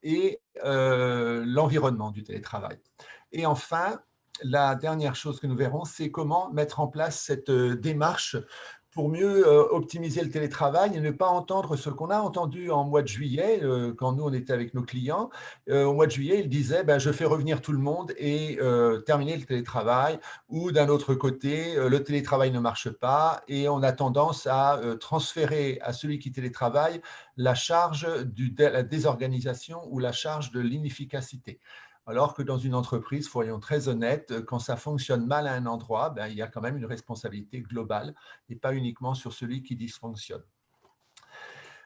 et l'environnement du télétravail. Et enfin, la dernière chose que nous verrons, c'est comment mettre en place cette démarche pour mieux optimiser le télétravail et ne pas entendre ce qu'on a entendu en mois de juillet, quand nous, on était avec nos clients. Au mois de juillet, ils disaient ben, « je fais revenir tout le monde et terminer le télétravail ». Ou d'un autre côté, le télétravail ne marche pas et on a tendance à transférer à celui qui télétravaille la charge de la désorganisation ou la charge de l'inefficacité. Alors que dans une entreprise, soyons très honnêtes, quand ça fonctionne mal à un endroit, ben, il y a quand même une responsabilité globale et pas uniquement sur celui qui dysfonctionne.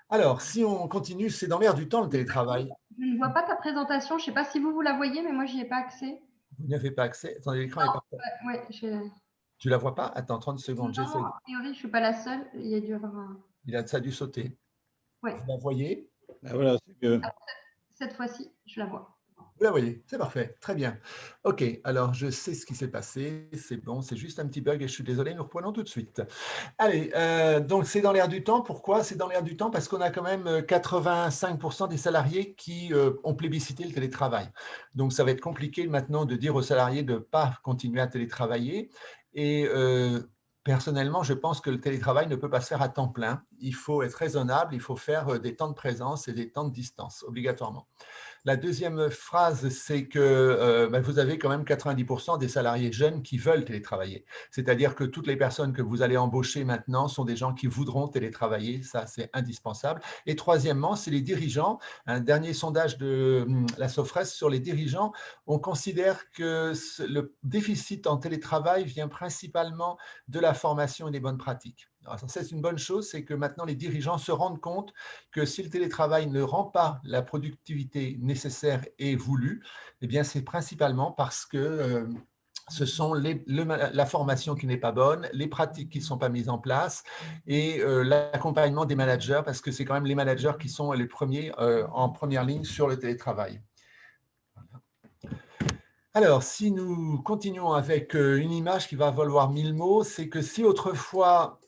Alors, si on continue, c'est dans l'air du temps le télétravail. Je ne vois pas ta présentation. Je ne sais pas si vous la voyez, mais moi, j'y ai pas accès. Vous n'y avez pas accès. Attendez, l'écran est Non, parfait. ouais, Tu la vois pas? Attends, 30 secondes, non, j'essaie. a priori, je ne suis pas la seule. Il y a dû avoir un. Ça a dû sauter. Ouais, Vous la voyez? Ah, voilà, c'est que cette fois-ci, je la vois. Vous la voyez, c'est parfait, très bien. OK, alors je sais ce qui s'est passé, c'est bon, c'est juste un petit bug et je suis désolé, nous reprenons tout de suite. Allez, donc c'est dans l'air du temps. Pourquoi? C'est dans l'air du temps parce qu'on a quand même 85% des salariés qui ont plébiscité le télétravail. Donc ça va être compliqué maintenant de dire aux salariés de ne pas continuer à télétravailler. Et personnellement, je pense que le télétravail ne peut pas se faire à temps plein. Il faut être raisonnable, il faut faire des temps de présence et des temps de distance, obligatoirement. La deuxième phrase, c'est que vous avez quand même 90% des salariés jeunes qui veulent télétravailler. C'est-à-dire que toutes les personnes que vous allez embaucher maintenant sont des gens qui voudront télétravailler. Ça, c'est indispensable. Et troisièmement, c'est les dirigeants. Un dernier sondage de la Sofres sur les dirigeants, on considère que le déficit en télétravail vient principalement de la formation et des bonnes pratiques. Alors, ça, c'est une bonne chose, c'est que maintenant les dirigeants se rendent compte que si le télétravail ne rend pas la productivité nécessaire et voulue, eh bien, c'est principalement parce que ce sont la formation qui n'est pas bonne, les pratiques qui ne sont pas mises en place et l'accompagnement des managers, parce que c'est quand même les managers qui sont les premiers en première ligne sur le télétravail. Alors, si nous continuons avec une image qui va valoir 1000 mots, c'est que si autrefois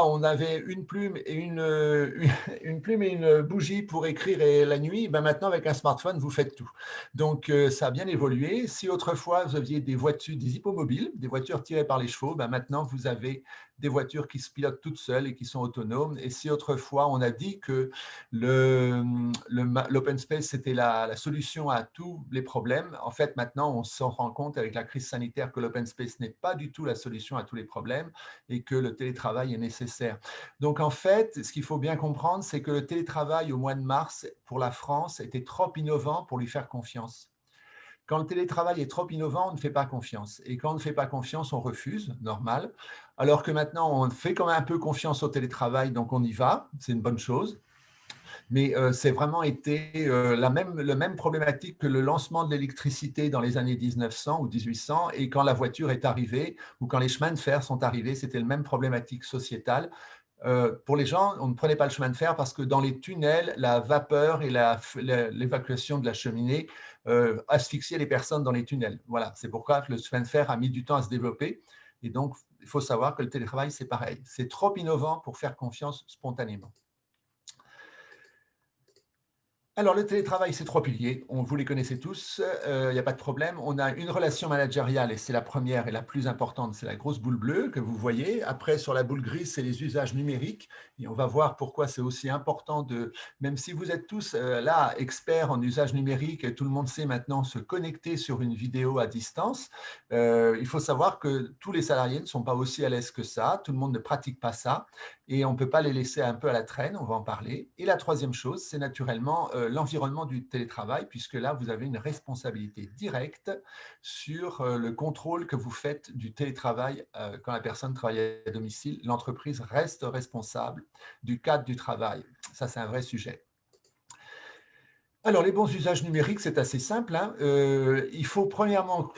on avait une plume et une plume et une bougie pour écrire la nuit, ben maintenant avec un smartphone, vous faites tout. Donc ça a bien évolué. Si autrefois vous aviez des voitures, des hippomobiles, des voitures tirées par les chevaux, ben maintenant vous avez des voitures qui se pilotent toutes seules et qui sont autonomes. Et si autrefois on a dit que l'open space c'était la solution à tous les problèmes, en fait maintenant on s'en rend compte avec la crise sanitaire que l'open space n'est pas du tout la solution à tous les problèmes et que le télétravail est nécessaire. Donc en fait, ce qu'il faut bien comprendre, c'est que le télétravail au mois de mars pour la France était trop innovant pour lui faire confiance. Quand le télétravail est trop innovant, on ne fait pas confiance. Et quand on ne fait pas confiance, on refuse, normal. Alors que maintenant, on fait quand même un peu confiance au télétravail, donc on y va, c'est une bonne chose. Mais c'est vraiment été la même problématique que le lancement de l'électricité dans les années 1900 ou 1800 et quand la voiture est arrivée ou quand les chemins de fer sont arrivés, c'était la même problématique sociétale. Pour les gens, on ne prenait pas le chemin de fer parce que dans les tunnels, la vapeur et l'évacuation de la cheminée asphyxiaient les personnes dans les tunnels. Voilà, c'est pourquoi le chemin de fer a mis du temps à se développer. Et donc, il faut savoir que le télétravail, c'est pareil. C'est trop innovant pour faire confiance spontanément. Alors, le télétravail, c'est 3 piliers. Vous les connaissez tous, il n'y a pas de problème. On a une relation managériale et c'est la première et la plus importante, c'est la grosse boule bleue que vous voyez. Après, sur la boule grise, c'est les usages numériques et on va voir pourquoi c'est aussi important même si vous êtes tous là, experts en usage numérique et tout le monde sait maintenant se connecter sur une vidéo à distance, il faut savoir que tous les salariés ne sont pas aussi à l'aise que ça, tout le monde ne pratique pas ça et on ne peut pas les laisser un peu à la traîne, on va en parler. Et la troisième chose, c'est naturellement l'environnement du télétravail, puisque là, vous avez une responsabilité directe sur le contrôle que vous faites du télétravail quand la personne travaille à domicile. L'entreprise reste responsable du cadre du travail. Ça, c'est un vrai sujet. Alors, les bons usages numériques, c'est assez simple, hein. Il faut premièrement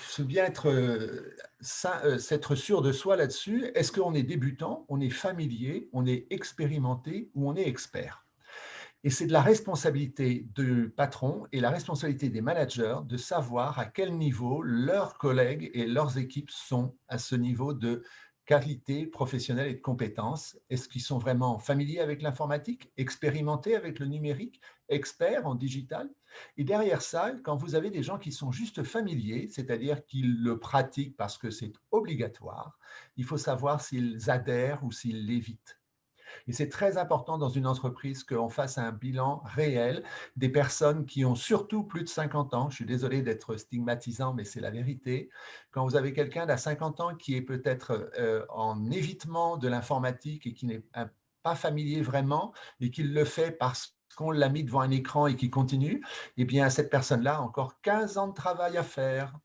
s'être sûr de soi là-dessus. Est-ce qu'on est débutant, on est familier, on est expérimenté ou on est expert? Et c'est de la responsabilité du patron et la responsabilité des managers de savoir à quel niveau leurs collègues et leurs équipes sont à ce niveau de qualité professionnelle et de compétences. Est-ce qu'ils sont vraiment familiers avec l'informatique, expérimentés avec le numérique, experts en digital? Et derrière ça, quand vous avez des gens qui sont juste familiers, c'est-à-dire qu'ils le pratiquent parce que c'est obligatoire, il faut savoir s'ils adhèrent ou s'ils l'évitent. Et c'est très important dans une entreprise qu'on fasse un bilan réel des personnes qui ont surtout plus de 50 ans. Je suis désolé d'être stigmatisant, mais c'est la vérité. Quand vous avez quelqu'un d'à 50 ans qui est peut-être en évitement de l'informatique et qui n'est pas familier vraiment et qui le fait parce qu'on l'a mis devant un écran et qui continue, eh bien, cette personne-là a encore 15 ans de travail à faire.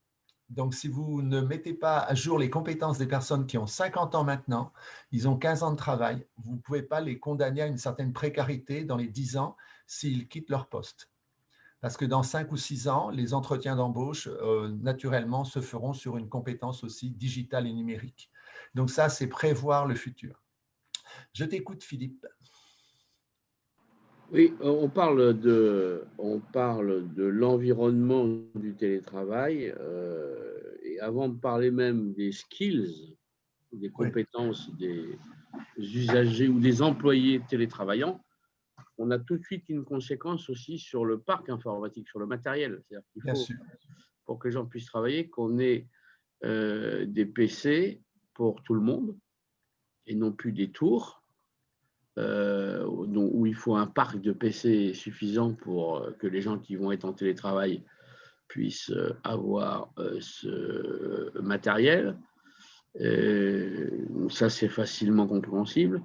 Donc, si vous ne mettez pas à jour les compétences des personnes qui ont 50 ans maintenant, ils ont 15 ans de travail, vous ne pouvez pas les condamner à une certaine précarité dans les 10 ans s'ils quittent leur poste. Parce que dans 5 ou 6 ans, les entretiens d'embauche, naturellement, se feront sur une compétence aussi digitale et numérique. Donc ça, c'est prévoir le futur. Je t'écoute, Philippe. Oui, on parle de l'environnement du télétravail, et avant de parler même des skills, des Oui, compétences des usagers ou des employés télétravaillants, on a tout de suite une conséquence aussi sur le parc informatique, sur le matériel. C'est-à-dire qu'il bien faut, sûr. pour que les gens puissent travailler, qu'on ait des PC pour tout le monde et non plus des tours, où il faut un parc de PC suffisant pour que les gens qui vont être en télétravail puissent avoir ce matériel. Ça, c'est facilement compréhensible.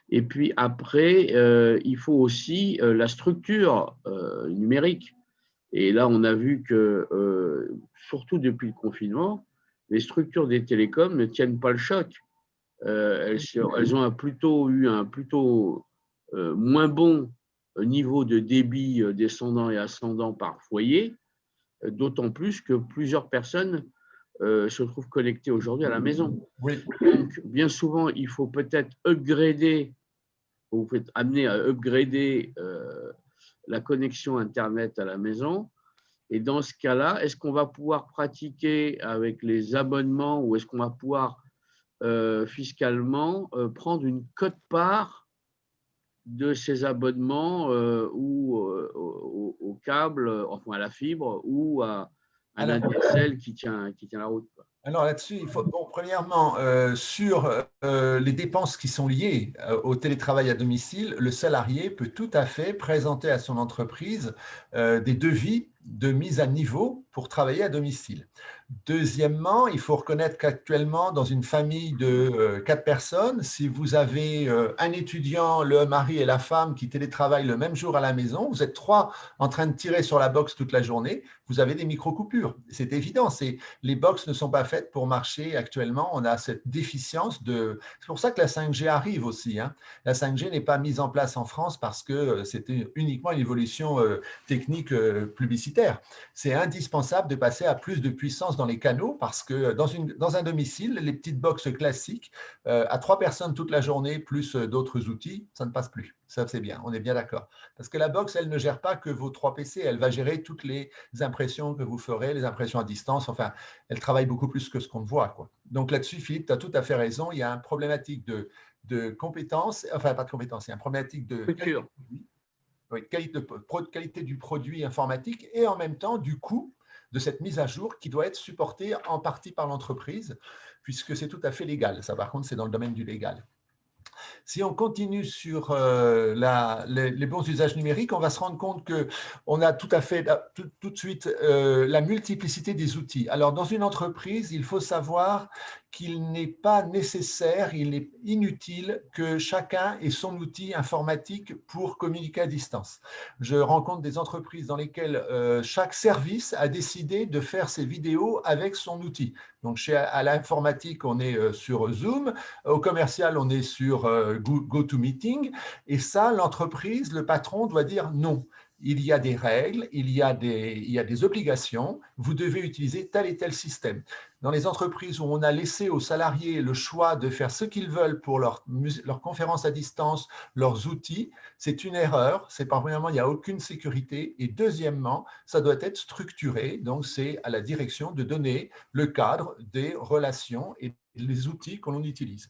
Et puis après, il faut aussi la structure numérique. Et là, on a vu que, surtout depuis le confinement, les structures des télécoms ne tiennent pas le choc. Elles ont eu un plutôt moins bon niveau de débit descendant et ascendant par foyer, d'autant plus que plusieurs personnes se trouvent connectées aujourd'hui à la maison. Oui, Donc, bien souvent, il faut peut-être upgrader, vous faites amener à upgrader la connexion Internet à la maison. Et dans ce cas-là, est-ce qu'on va pouvoir pratiquer avec les abonnements ou est-ce qu'on va pouvoir fiscalement prendre une quote-part de ces abonnements ou au câble, enfin à la fibre ou à un alors, ADSL qui tient la route, quoi. Alors là-dessus, il faut, bon, premièrement, sur les dépenses qui sont liées au télétravail à domicile, le salarié peut tout à fait présenter à son entreprise des devis de mise à niveau pour travailler à domicile. Deuxièmement, il faut reconnaître qu'actuellement, dans une famille de 4 personnes, si vous avez un étudiant, le mari et la femme qui télétravaillent le même jour à la maison, vous êtes trois en train de tirer sur la box toute la journée, vous avez des micro-coupures. C'est évident, les box ne sont pas faites pour marcher actuellement. On a cette déficience de… C'est pour ça que la 5G arrive aussi, hein. La 5G n'est pas mise en place en France parce que c'était uniquement une évolution technique publicitaire. C'est indispensable de passer à plus de puissance dans les canaux parce que dans un domicile, les petites boxes classiques, à 3 personnes toute la journée, plus d'autres outils, ça ne passe plus. Ça, c'est bien, on est bien d'accord. Parce que la box, elle ne gère pas que vos 3 PC, elle va gérer toutes les impressions que vous ferez, les impressions à distance, enfin, elle travaille beaucoup plus que ce qu'on voit, quoi. Donc là-dessus, Philippe, tu as tout à fait raison, il y a une problématique de compétences, enfin pas de compétences, il y a une problématique de qualité Structure. de produit, oui, qualité du produit informatique et en même temps du coût de cette mise à jour qui doit être supportée en partie par l'entreprise, puisque c'est tout à fait légal. Ça, par contre, c'est dans le domaine du légal. Si on continue sur les bons usages numériques, on va se rendre compte qu'on a tout à fait tout de suite la multiplicité des outils. Alors, dans une entreprise, il faut savoir qu'il n'est pas nécessaire, il est inutile que chacun ait son outil informatique pour communiquer à distance. Je rencontre des entreprises dans lesquelles chaque service a décidé de faire ses vidéos avec son outil. Donc, à l'informatique, on est sur Zoom, au commercial, on est sur GoToMeeting. Et ça, l'entreprise, le patron doit dire non. il y a des règles, il y a des obligations, vous devez utiliser tel et tel système. Dans les entreprises où on a laissé aux salariés le choix de faire ce qu'ils veulent pour leur conférence à distance, leurs outils, c'est une erreur. C'est premièrement, il n'y a aucune sécurité. Et deuxièmement, ça doit être structuré. Donc, c'est à la direction de donner le cadre des relations et les outils que l'on utilise.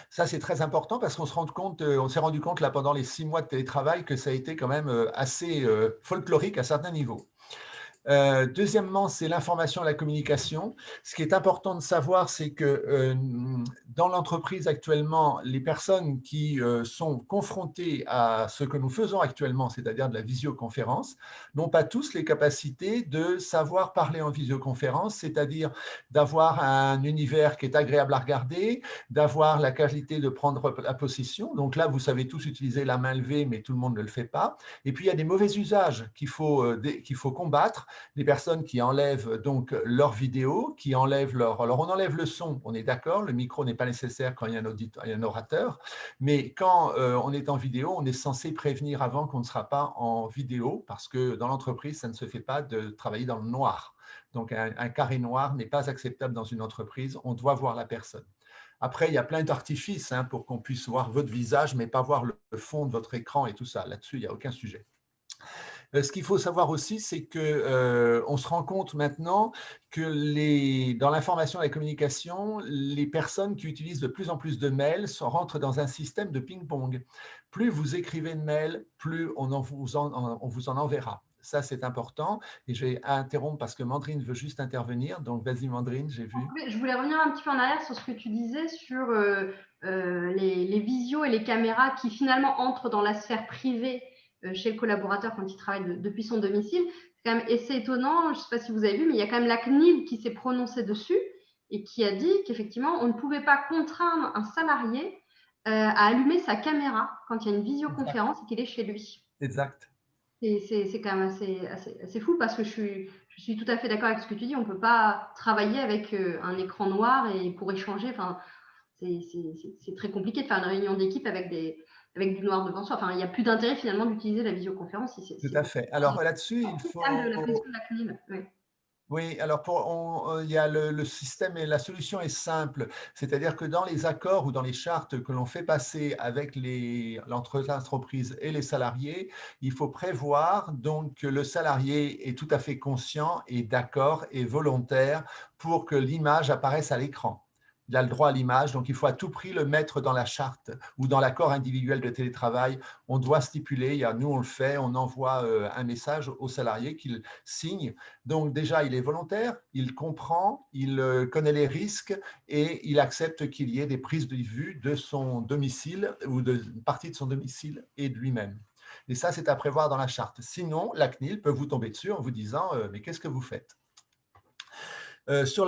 Ça, c'est très important parce qu'on on s'est rendu compte là pendant les 6 mois de télétravail que ça a été quand même assez folklorique à certains niveaux. Deuxièmement, c'est l'information et la communication. Ce qui est important de savoir, c'est que dans l'entreprise actuellement, les personnes qui sont confrontées à ce que nous faisons actuellement, c'est-à-dire de la visioconférence, n'ont pas tous les capacités de savoir parler en visioconférence, c'est-à-dire d'avoir un univers qui est agréable à regarder, d'avoir la qualité de prendre la position. Donc là, vous savez tous utiliser la main levée, mais tout le monde ne le fait pas. Et puis, il y a des mauvais usages qu'il faut combattre. Les personnes qui enlèvent donc leur vidéo, qui enlèvent leur… Alors, on enlève le son, on est d'accord, le micro n'est pas nécessaire quand il y a un orateur, mais quand on est en vidéo, on est censé prévenir avant qu'on ne sera pas en vidéo, parce que dans l'entreprise, ça ne se fait pas de travailler dans le noir. Donc, un carré noir n'est pas acceptable dans une entreprise, on doit voir la personne. Après, il y a plein d'artifices pour qu'on puisse voir votre visage, mais pas voir le fond de votre écran et tout ça. Là-dessus, il n'y a aucun sujet. Ce qu'il faut savoir aussi, c'est qu'on se rend compte maintenant que dans l'information et la communication, les personnes qui utilisent de plus en plus de mails rentrent dans un système de ping-pong. Plus vous écrivez de mails, plus on vous en enverra. Ça, c'est important. Et je vais interrompre parce que Mandrine veut juste intervenir. Donc, vas-y, Mandrine, j'ai vu. Je voulais revenir un petit peu en arrière sur ce que tu disais sur les visios et les caméras qui finalement entrent dans la sphère privée chez le collaborateur quand il travaille depuis son domicile. C'est quand même assez étonnant, je ne sais pas si vous avez vu, mais il y a quand même la CNIL qui s'est prononcée dessus et qui a dit qu'effectivement, on ne pouvait pas contraindre un salarié à allumer sa caméra quand il y a une visioconférence et qu'il est chez lui. Exact. C'est quand même assez fou parce que je suis tout à fait d'accord avec ce que tu dis. On ne peut pas travailler avec un écran noir et pour échanger. Enfin, c'est très compliqué de faire une réunion d'équipe avec du noir devant soi. Enfin, il n'y a plus d'intérêt finalement d'utiliser la visioconférence. Tout à fait. Alors là-dessus, il faut… La position de la CNIL. Oui. Oui, alors il y a le système et la solution est simple, c'est-à-dire que dans les accords ou dans les chartes que l'on fait passer avec l'entreprise et les salariés, il faut prévoir donc que le salarié est tout à fait conscient et d'accord et volontaire pour que l'image apparaisse à l'écran. Il a le droit à l'image, donc il faut à tout prix le mettre dans la charte ou dans l'accord individuel de télétravail. On doit stipuler, nous on le fait, on envoie un message au salarié qu'il signe. Donc déjà, il est volontaire, il comprend, il connaît les risques et il accepte qu'il y ait des prises de vue de son domicile ou de partie de son domicile et de lui-même. Et ça, c'est à prévoir dans la charte. Sinon, la CNIL peut vous tomber dessus en vous disant « mais qu'est-ce que vous faites ?» Pour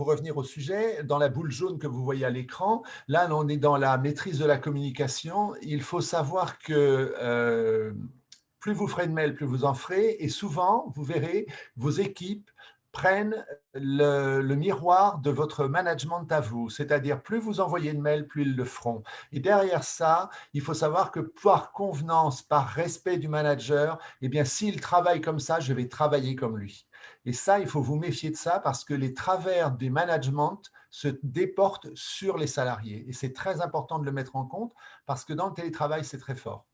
revenir au sujet, dans la boule jaune que vous voyez à l'écran, là, on est dans la maîtrise de la communication. Il faut savoir que plus vous ferez de mails, plus vous en ferez. Et souvent, vous verrez, vos équipes prennent le miroir de votre management à vous. C'est-à-dire, plus vous envoyez de mails, plus ils le feront. Et derrière ça, il faut savoir que par convenance, par respect du manager, eh bien, s'il travaille comme ça, je vais travailler comme lui. Et ça, il faut vous méfier de ça parce que les travers du management se déportent sur les salariés. Et c'est très important de le mettre en compte parce que dans le télétravail, c'est très fort.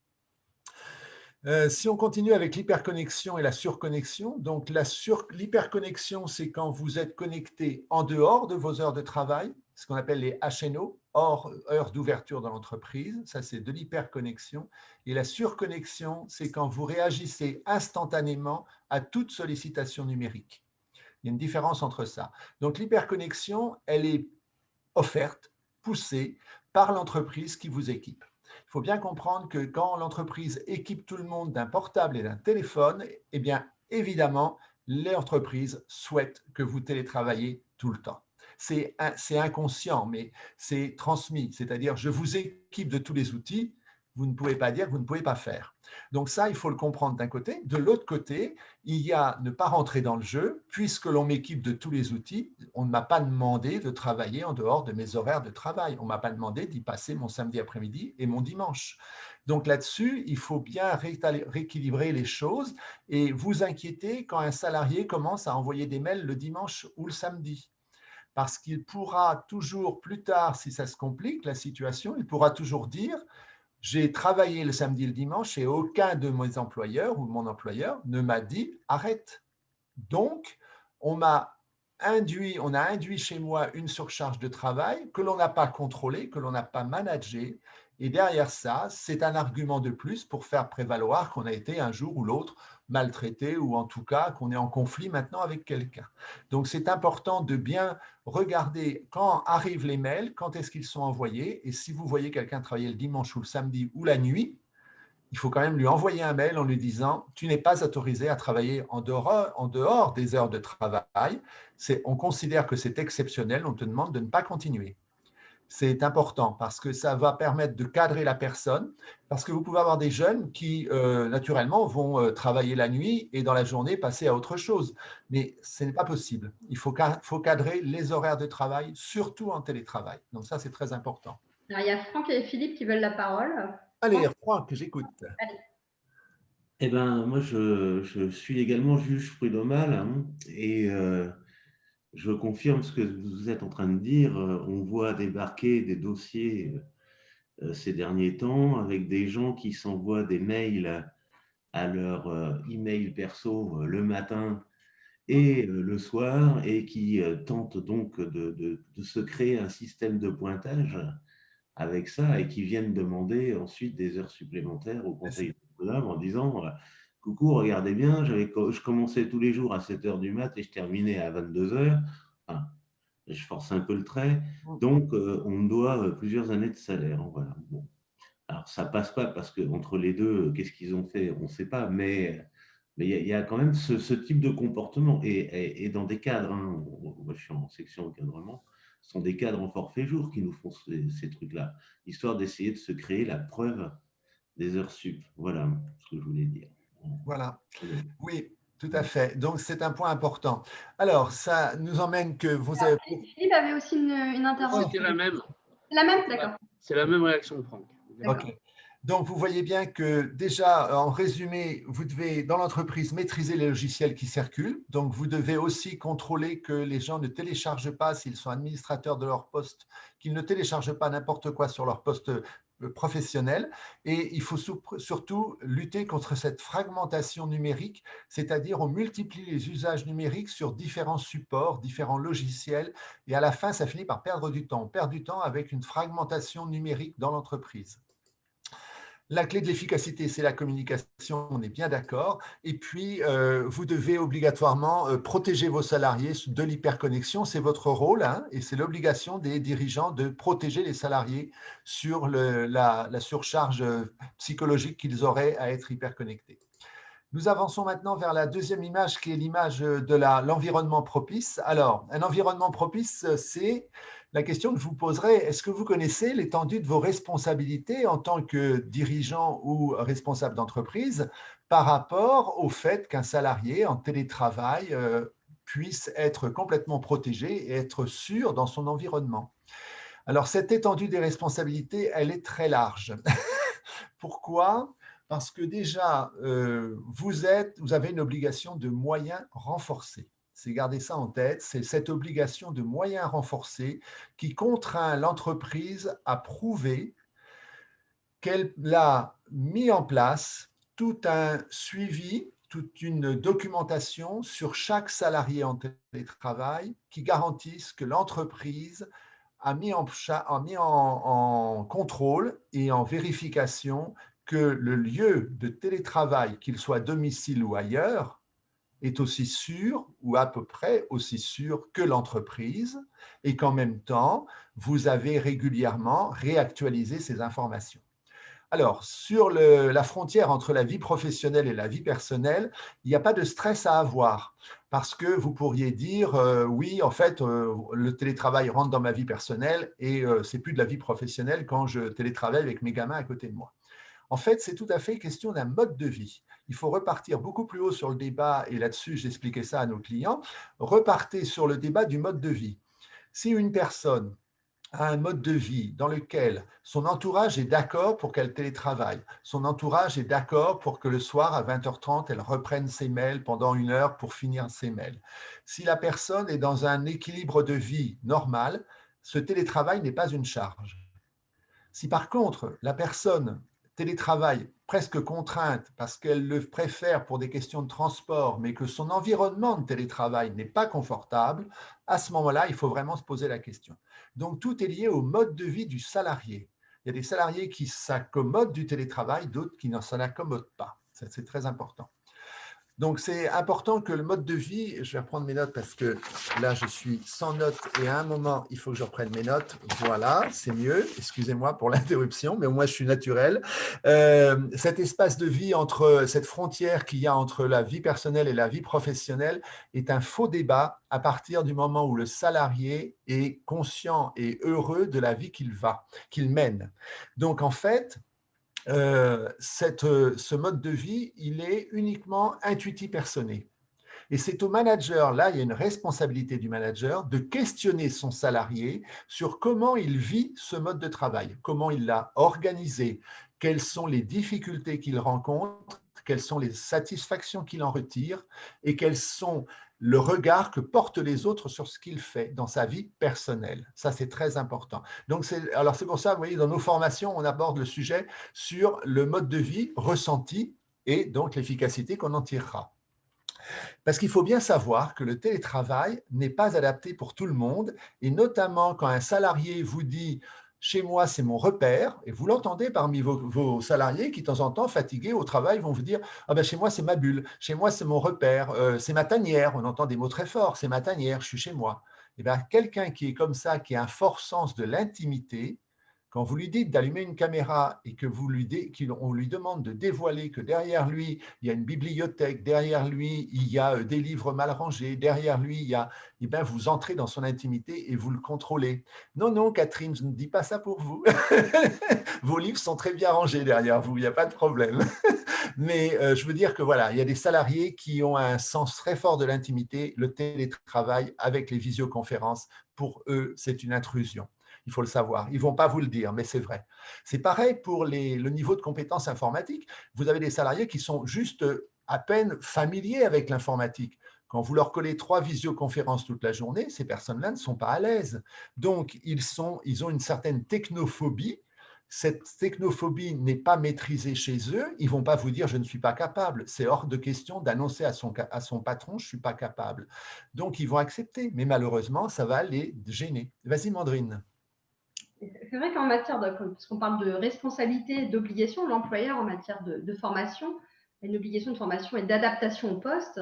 Si on continue avec l'hyperconnexion et la surconnexion, donc l'hyperconnexion, c'est quand vous êtes connecté en dehors de vos heures de travail, ce qu'on appelle les HNO, hors heures d'ouverture dans l'entreprise, ça c'est de l'hyperconnexion. Et la surconnexion, c'est quand vous réagissez instantanément à toute sollicitation numérique. Il y a une différence entre ça. Donc l'hyperconnexion, elle est offerte, poussée par l'entreprise qui vous équipe. Il faut bien comprendre que quand l'entreprise équipe tout le monde d'un portable et d'un téléphone, eh bien, évidemment, l'entreprise souhaite que vous télétravaillez tout le temps. C'est inconscient, mais c'est transmis. C'est-à-dire, je vous équipe de tous les outils, vous ne pouvez pas dire que vous ne pouvez pas faire. Donc ça, il faut le comprendre d'un côté. De l'autre côté, il y a ne pas rentrer dans le jeu, puisque l'on m'équipe de tous les outils. On ne m'a pas demandé de travailler en dehors de mes horaires de travail. On ne m'a pas demandé d'y passer mon samedi après-midi et mon dimanche. Donc là-dessus, il faut bien rééquilibrer les choses et vous inquiéter quand un salarié commence à envoyer des mails le dimanche ou le samedi. Parce qu'il pourra toujours plus tard, si ça se complique, la situation, il pourra toujours dire « j'ai travaillé le samedi et le dimanche et aucun de mes employeurs ou mon employeur ne m'a dit « arrête ». Donc, on a induit chez moi une surcharge de travail que l'on n'a pas contrôlée, que l'on n'a pas managée. Et derrière ça, c'est un argument de plus pour faire prévaloir qu'on a été un jour ou l'autre maltraité ou en tout cas qu'on est en conflit maintenant avec quelqu'un. Donc, c'est important de bien regarder quand arrivent les mails, quand est-ce qu'ils sont envoyés. Et si vous voyez quelqu'un travailler le dimanche ou le samedi ou la nuit, il faut quand même lui envoyer un mail en lui disant « tu n'es pas autorisé à travailler en dehors des heures de travail. On considère que c'est exceptionnel, on te demande de ne pas continuer ». C'est important parce que ça va permettre de cadrer la personne, parce que vous pouvez avoir des jeunes qui, naturellement, vont travailler la nuit et dans la journée passer à autre chose. Mais ce n'est pas possible. Il faut cadrer les horaires de travail, surtout en télétravail. Donc ça, c'est très important. Alors, il y a Franck et Philippe qui veulent la parole. Allez, Franck, j'écoute. Allez. Eh ben, moi, je suis également juge prud'homal, hein, et je confirme ce que vous êtes en train de dire. On voit débarquer des dossiers ces derniers temps avec des gens qui s'envoient des mails à leur email perso le matin et le soir et qui tentent donc de se créer un système de pointage avec ça et qui viennent demander ensuite des heures supplémentaires au conseil de prud'homme en disant coucou, regardez bien, je commençais tous les jours à 7 heures du mat et je terminais à 22 heures. Enfin, je force un peu le trait. Donc, on me doit plusieurs années de salaire. Voilà. Bon. Alors, ça passe pas parce qu'entre les deux, qu'est-ce qu'ils ont fait, on ne sait pas. Mais il y a quand même ce type de comportement. Et dans des cadres, hein, moi je suis en section encadrement, ce sont des cadres en forfait jour qui nous font ces trucs-là, histoire d'essayer de se créer la preuve des heures sup. Voilà ce que je voulais dire. Voilà. Oui, tout à fait. Donc, c'est un point important. Alors, ça nous emmène que vous avez… Philippe avait aussi une intervention. C'était la même. La même, d'accord. C'est la même réaction de Franck. Ok. Donc, vous voyez bien que déjà, en résumé, vous devez, dans l'entreprise, maîtriser les logiciels qui circulent. Donc, vous devez aussi contrôler que les gens ne téléchargent pas, s'ils sont administrateurs de leur poste, qu'ils ne téléchargent pas n'importe quoi sur leur poste professionnel. Et il faut surtout lutter contre cette fragmentation numérique, c'est-à-dire on multiplie les usages numériques sur différents supports, différents logiciels, et à la fin, ça finit par perdre du temps. On perd du temps avec une fragmentation numérique dans l'entreprise. La clé de l'efficacité, c'est la communication, on est bien d'accord. Et puis, vous devez obligatoirement protéger vos salariés de l'hyperconnexion. C'est votre rôle, hein, et c'est l'obligation des dirigeants de protéger les salariés sur la surcharge psychologique qu'ils auraient à être hyperconnectés. Nous avançons maintenant vers la deuxième image qui est l'image de l'environnement propice. Alors, un environnement propice, c'est la question que je vous poserai. Est-ce que vous connaissez l'étendue de vos responsabilités en tant que dirigeant ou responsable d'entreprise par rapport au fait qu'un salarié en télétravail puisse être complètement protégé et être sûr dans son environnement? Alors, cette étendue des responsabilités, elle est très large. Pourquoi ? Parce que déjà, vous avez une obligation de moyens renforcés. C'est garder ça en tête, c'est cette obligation de moyens renforcés qui contraint l'entreprise à prouver qu'elle a mis en place tout un suivi, toute une documentation sur chaque salarié en télétravail qui garantisse que l'entreprise a mis en contrôle et en vérification que le lieu de télétravail, qu'il soit domicile ou ailleurs, est aussi sûr ou à peu près aussi sûr que l'entreprise et qu'en même temps, vous avez régulièrement réactualisé ces informations. Alors, sur la frontière entre la vie professionnelle et la vie personnelle, il n'y a pas de stress à avoir parce que vous pourriez dire oui, en fait, le télétravail rentre dans ma vie personnelle et c'est plus de la vie professionnelle quand je télétravaille avec mes gamins à côté de moi. En fait, c'est tout à fait question d'un mode de vie. Il faut repartir beaucoup plus haut sur le débat, et là-dessus, j'expliquais ça à nos clients. Repartez sur le débat du mode de vie. Si une personne a un mode de vie dans lequel son entourage est d'accord pour qu'elle télétravaille, son entourage est d'accord pour que le soir à 20h30, elle reprenne ses mails pendant 1 heure pour finir ses mails. Si la personne est dans un équilibre de vie normal, ce télétravail n'est pas une charge. Si par contre la personne télétravaille presque contrainte parce qu'elle le préfère pour des questions de transport, mais que son environnement de télétravail n'est pas confortable, à ce moment-là, il faut vraiment se poser la question. Donc tout est lié au mode de vie du salarié. Il y a des salariés qui s'accommodent du télétravail, d'autres qui ne s'en accommodent pas. Ça, c'est très important. Donc, c'est important que le mode de vie, je vais reprendre mes notes parce que là, je suis sans notes et à un moment, il faut que je reprenne mes notes. Voilà, c'est mieux. Excusez-moi pour l'interruption, mais au moins, je suis naturel. Cet espace de vie cette frontière qu'il y a entre la vie personnelle et la vie professionnelle est un faux débat à partir du moment où le salarié est conscient et heureux de la vie qu'il mène. Donc, en fait, ce mode de vie, il est uniquement intuitif personné. Et c'est au manager, là, il y a une responsabilité du manager de questionner son salarié sur comment il vit ce mode de travail, comment il l'a organisé, quelles sont les difficultés qu'il rencontre, quelles sont les satisfactions qu'il en retire et quels sont le regard que portent les autres sur ce qu'il fait dans sa vie personnelle. Ça, c'est très important. Donc, c'est pour ça, vous voyez, dans nos formations, on aborde le sujet sur le mode de vie ressenti et donc l'efficacité qu'on en tirera. Parce qu'il faut bien savoir que le télétravail n'est pas adapté pour tout le monde, et notamment quand un salarié vous dit « chez moi, c'est mon repère », et vous l'entendez parmi vos salariés qui, de temps en temps, fatigués au travail, vont vous dire « ah ben, chez moi, c'est ma bulle, chez moi, c'est mon repère, c'est ma tanière », on entend des mots très forts, « c'est ma tanière, je suis chez moi ». Eh bien, quelqu'un qui est comme ça, qui a un fort sens de l'intimité, quand vous lui dites d'allumer une caméra et que qu'on lui demande de dévoiler que derrière lui, il y a une bibliothèque, derrière lui, il y a des livres mal rangés, derrière lui, il y a, eh bien, vous entrez dans son intimité et vous le contrôlez. Non, non, Catherine, je ne dis pas ça pour vous. Vos livres sont très bien rangés derrière vous, il n'y a pas de problème. Mais je veux dire que voilà, il y a des salariés qui ont un sens très fort de l'intimité. Le télétravail avec les visioconférences, pour eux, c'est une intrusion. Il faut le savoir. Ils ne vont pas vous le dire, mais c'est vrai. C'est pareil pour le niveau de compétences informatiques. Vous avez des salariés qui sont juste à peine familiers avec l'informatique. Quand vous leur collez 3 visioconférences toute la journée, ces personnes-là ne sont pas à l'aise. Donc, ils ont une certaine technophobie. Cette technophobie n'est pas maîtrisée chez eux. Ils ne vont pas vous dire « je ne suis pas capable ». C'est hors de question d'annoncer à son patron « je ne suis pas capable ». Donc, ils vont accepter. Mais malheureusement, ça va les gêner. Vas-y, Mandrine. C'est vrai qu'en matière parce qu'on parle de responsabilité et d'obligation, l'employeur en matière de formation, une obligation de formation et d'adaptation au poste,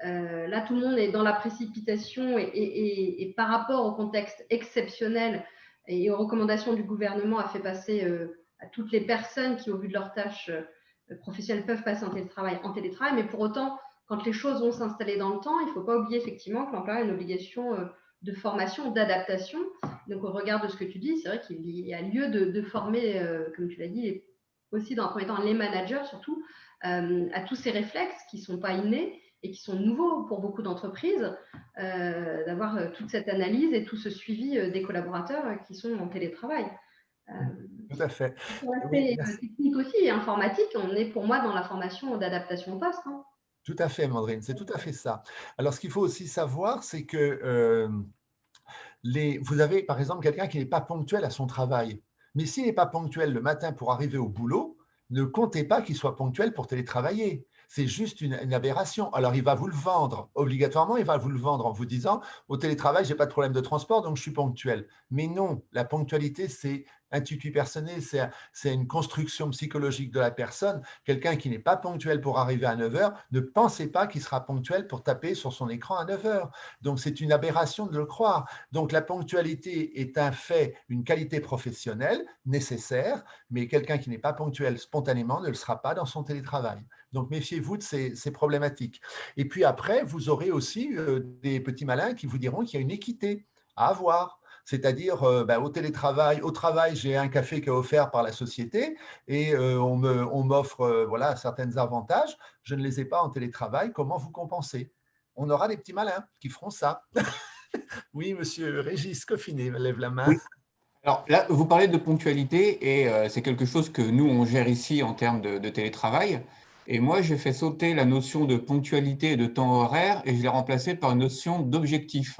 là, tout le monde est dans la précipitation et par rapport au contexte exceptionnel et aux recommandations du gouvernement, a fait passer à toutes les personnes qui, au vu de leurs tâches professionnelles, peuvent passer en télétravail, mais pour autant, quand les choses vont s'installer dans le temps, il ne faut pas oublier effectivement que l'employeur a une obligation de formation, d'adaptation. Donc, au regard de ce que tu dis, c'est vrai qu'il y a lieu de former, comme tu l'as dit, aussi dans un premier temps les managers surtout, à tous ces réflexes qui ne sont pas innés et qui sont nouveaux pour beaucoup d'entreprises, d'avoir toute cette analyse et tout ce suivi des collaborateurs qui sont en télétravail. Tout à fait. Sur l'aspect technique aussi et informatique, on est pour moi dans la formation d'adaptation au poste. Hein. Tout à fait, Mandrine, c'est tout à fait ça. Alors, ce qu'il faut aussi savoir, c'est que vous avez, par exemple, quelqu'un qui n'est pas ponctuel à son travail. Mais s'il n'est pas ponctuel le matin pour arriver au boulot, ne comptez pas qu'il soit ponctuel pour télétravailler. C'est juste une aberration. Alors, il va vous le vendre. Obligatoirement, il va vous le vendre en vous disant « au télétravail, je n'ai pas de problème de transport, donc je suis ponctuel ». Mais non, la ponctualité, c'est intuitif personnel, c'est une construction psychologique de la personne. Quelqu'un qui n'est pas ponctuel pour arriver à 9h, ne pensez pas qu'il sera ponctuel pour taper sur son écran à 9h. Donc, c'est une aberration de le croire. Donc, la ponctualité est un fait, une qualité professionnelle nécessaire, mais quelqu'un qui n'est pas ponctuel spontanément ne le sera pas dans son télétravail. Donc, méfiez-vous de ces problématiques. Et puis après, vous aurez aussi des petits malins qui vous diront qu'il y a une équité à avoir. C'est-à-dire, au télétravail, au travail, j'ai un café qui est offert par la société et on m'offre voilà, certains avantages. Je ne les ai pas en télétravail. Comment vous compensez? On aura des petits malins qui feront ça. Oui, monsieur Régis Coffinet lève la main. Oui. Alors là, vous parlez de ponctualité et c'est quelque chose que nous, on gère ici en termes de télétravail. Et moi, j'ai fait sauter la notion de ponctualité et de temps horaire et je l'ai remplacée par une notion d'objectif.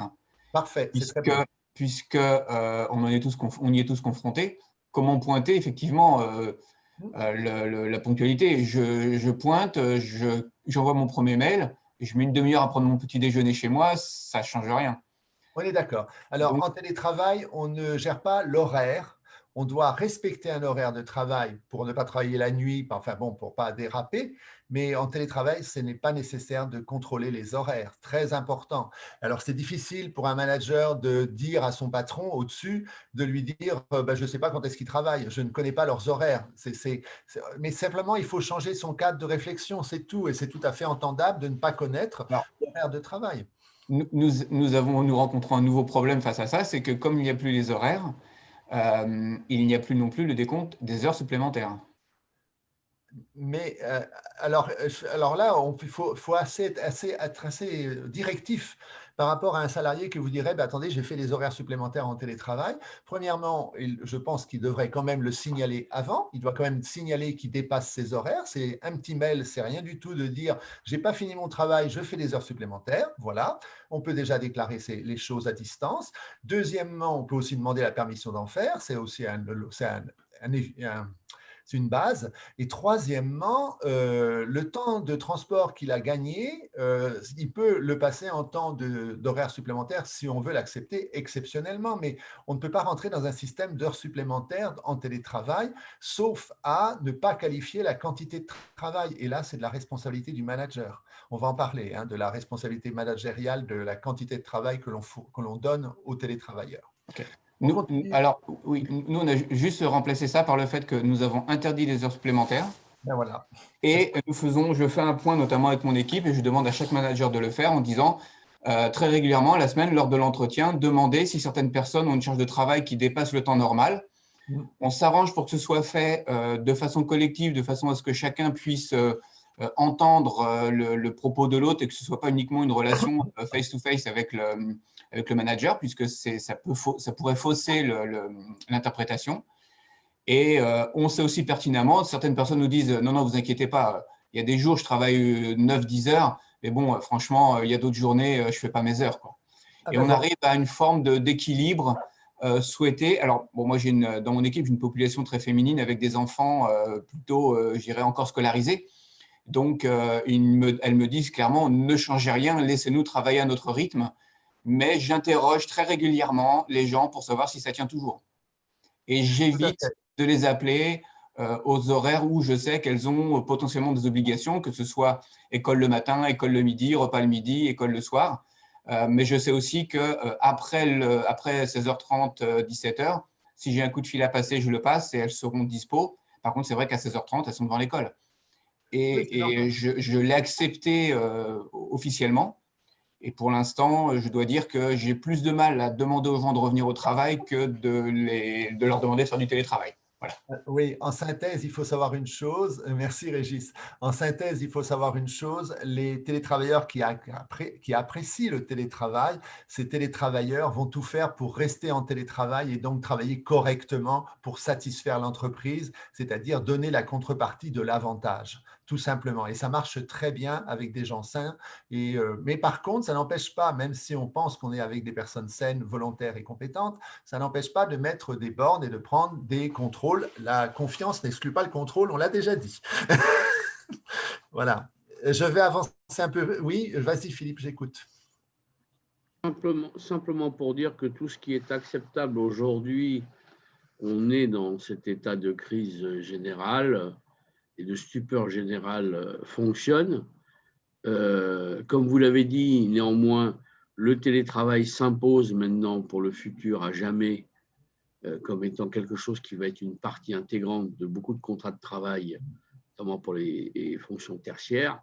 Parfait, c'est très Puisque, bien. on on y est tous confrontés. Comment pointer effectivement la ponctualité? Je pointe, j'envoie mon premier mail, je mets une demi-heure à prendre mon petit déjeuner chez moi, ça ne change rien. On est d'accord. Alors, Donc, en télétravail, on ne gère pas l'horaire. On doit respecter un horaire de travail pour ne pas travailler la nuit, enfin bon, pour ne pas déraper. Mais en télétravail, ce n'est pas nécessaire de contrôler les horaires. Très important. Alors, c'est difficile pour un manager de dire à son patron au-dessus, de lui dire je ne sais pas quand est-ce qu'il travaille, je ne connais pas leurs horaires. Mais simplement, il faut changer son cadre de réflexion, c'est tout. Et c'est tout à fait entendable de ne pas connaître alors, l'horaire de travail. nous rencontrons un nouveau problème face à ça, c'est que comme il n'y a plus les horaires, il n'y a plus non plus le décompte des heures supplémentaires. Mais alors là, faut être assez directif par rapport à un salarié qui vous dirait attendez, j'ai fait les horaires supplémentaires en télétravail. Premièrement, je pense qu'il devrait quand même le signaler avant. Il doit quand même signaler qu'il dépasse ses horaires. C'est un petit mail, c'est rien du tout de dire j'ai pas fini mon travail, je fais des heures supplémentaires. Voilà, on peut déjà déclarer les choses à distance. Deuxièmement, on peut aussi demander la permission d'en faire. C'est aussi c'est une base. Et troisièmement, le temps de transport qu'il a gagné, il peut le passer en temps d'horaire supplémentaire si on veut l'accepter exceptionnellement, mais on ne peut pas rentrer dans un système d'heures supplémentaires en télétravail, sauf à ne pas qualifier la quantité de travail. Et là, c'est de la responsabilité du manager. On va en parler, de la responsabilité managériale, de la quantité de travail que l'on donne aux télétravailleurs. Okay. Nous, on a juste remplacé ça par le fait que nous avons interdit les heures supplémentaires. Ben voilà. Et je fais un point notamment avec mon équipe et je demande à chaque manager de le faire en disant très régulièrement la semaine, lors de l'entretien, demander si certaines personnes ont une charge de travail qui dépasse le temps normal. On s'arrange pour que ce soit fait de façon collective, de façon à ce que chacun puisse entendre le propos de l'autre et que ce ne soit pas uniquement une relation face-to-face avec le manager, puisque ça pourrait fausser l'interprétation. Et on sait aussi pertinemment, certaines personnes nous disent « Non, vous inquiétez pas, il y a des jours, je travaille 9-10 heures, mais bon, franchement, il y a d'autres journées, je ne fais pas mes heures. » Et on arrive à une forme d'équilibre souhaité. Alors, bon, moi, dans mon équipe, j'ai une population très féminine avec des enfants plutôt, je dirais, encore scolarisés. Donc, elles me disent clairement, ne changez rien, laissez-nous travailler à notre rythme. Mais j'interroge très régulièrement les gens pour savoir si ça tient toujours. Et j'évite de les appeler aux horaires où je sais qu'elles ont potentiellement des obligations, que ce soit école le matin, école le midi, repas le midi, école le soir. Mais je sais aussi qu'après 16h30, 17h, si j'ai un coup de fil à passer, je le passe et elles seront dispo. Par contre, c'est vrai qu'à 16h30, elles sont devant l'école. Et je l'ai accepté officiellement. Et pour l'instant, je dois dire que j'ai plus de mal à demander aux gens de revenir au travail que de leur demander de faire du télétravail. Voilà. Oui, en synthèse, il faut savoir une chose. Merci Régis. En synthèse, il faut savoir une chose. Les télétravailleurs qui apprécient le télétravail, ces télétravailleurs vont tout faire pour rester en télétravail et donc travailler correctement pour satisfaire l'entreprise, c'est-à-dire donner la contrepartie de l'avantage, tout simplement. Et ça marche très bien avec des gens sains. Mais par contre, ça n'empêche pas, même si on pense qu'on est avec des personnes saines, volontaires et compétentes, ça n'empêche pas de mettre des bornes et de prendre des contrôles. La confiance n'exclut pas le contrôle, on l'a déjà dit. Voilà. Je vais avancer un peu. Oui, vas-y Philippe, j'écoute. Simplement pour dire que tout ce qui est acceptable aujourd'hui, on est dans cet état de crise générale et de stupeur générale fonctionne. Comme vous l'avez dit, néanmoins, le télétravail s'impose maintenant pour le futur à jamais comme étant quelque chose qui va être une partie intégrante de beaucoup de contrats de travail, notamment pour les fonctions tertiaires.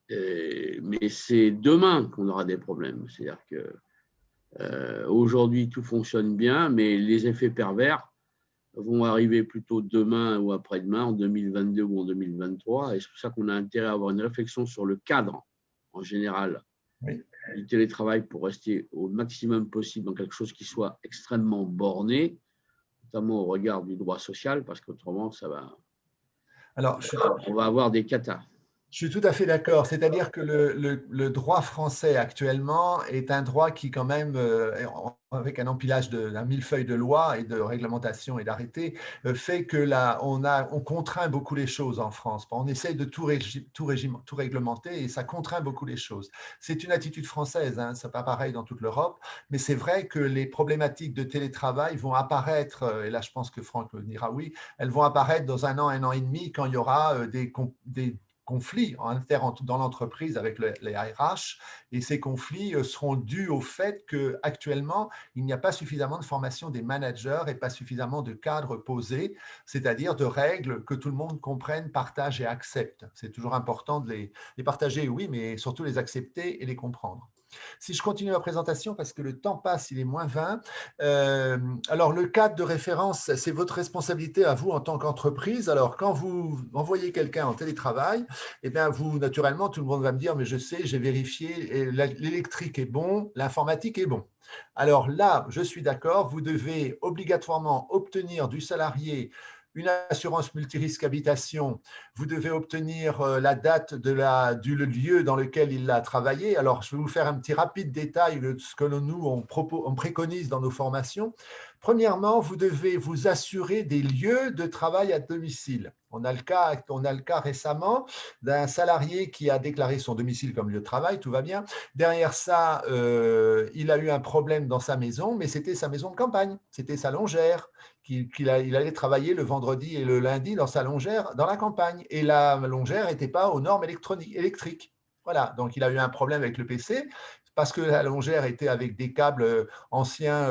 Mais c'est demain qu'on aura des problèmes. C'est-à-dire que Aujourd'hui, tout fonctionne bien, mais les effets pervers vont arriver plutôt demain ou après-demain, en 2022 ou en 2023. Et c'est pour ça qu'on a intérêt à avoir une réflexion sur le cadre, en général, Oui. du télétravail pour rester au maximum possible dans quelque chose qui soit extrêmement borné, notamment au regard du droit social, parce qu'autrement, Alors, on va avoir des catas. je suis tout à fait d'accord. C'est-à-dire que le droit français actuellement est un droit qui, quand même, avec un empilage d'un millefeuille de lois et de réglementations et d'arrêtés, fait que là, on contraint beaucoup les choses en France. On essaye de tout réglementer et ça contraint beaucoup les choses. C'est une attitude française, hein, c'est pas pareil dans toute l'Europe, mais c'est vrai que les problématiques de télétravail vont apparaître, et là, je pense que Franck me dira oui, elles vont apparaître dans un an et demi, quand il y aura des conflits dans l'entreprise avec les RH, et ces conflits seront dus au fait qu'actuellement, il n'y a pas suffisamment de formation des managers et pas suffisamment de cadres posés, c'est-à-dire de règles que tout le monde comprenne, partage et accepte. C'est toujours important de les partager, oui, mais surtout les accepter et les comprendre. Si je continue ma présentation, parce que le temps passe, il est -20. Alors, le cadre de référence, c'est votre responsabilité à vous en tant qu'entreprise. Alors, quand vous envoyez quelqu'un en télétravail, eh bien, vous, naturellement, tout le monde va me dire, mais je sais, j'ai vérifié, l'électrique est bon, l'informatique est bon. Alors là, je suis d'accord, vous devez obligatoirement obtenir du salarié une assurance multirisque habitation, vous devez obtenir la date du lieu dans lequel il a travaillé. Alors, je vais vous faire un petit rapide détail de ce que nous, on préconise dans nos formations. Premièrement, vous devez vous assurer des lieux de travail à domicile. On a le cas récemment d'un salarié qui a déclaré son domicile comme lieu de travail, tout va bien. Derrière ça, il a eu un problème dans sa maison, mais c'était sa maison de campagne, c'était sa longère. Il allait travailler le vendredi et le lundi dans sa longère dans la campagne. Et la longère n'était pas aux normes électriques. Voilà, donc il a eu un problème avec le PC parce que la longère était avec des câbles anciens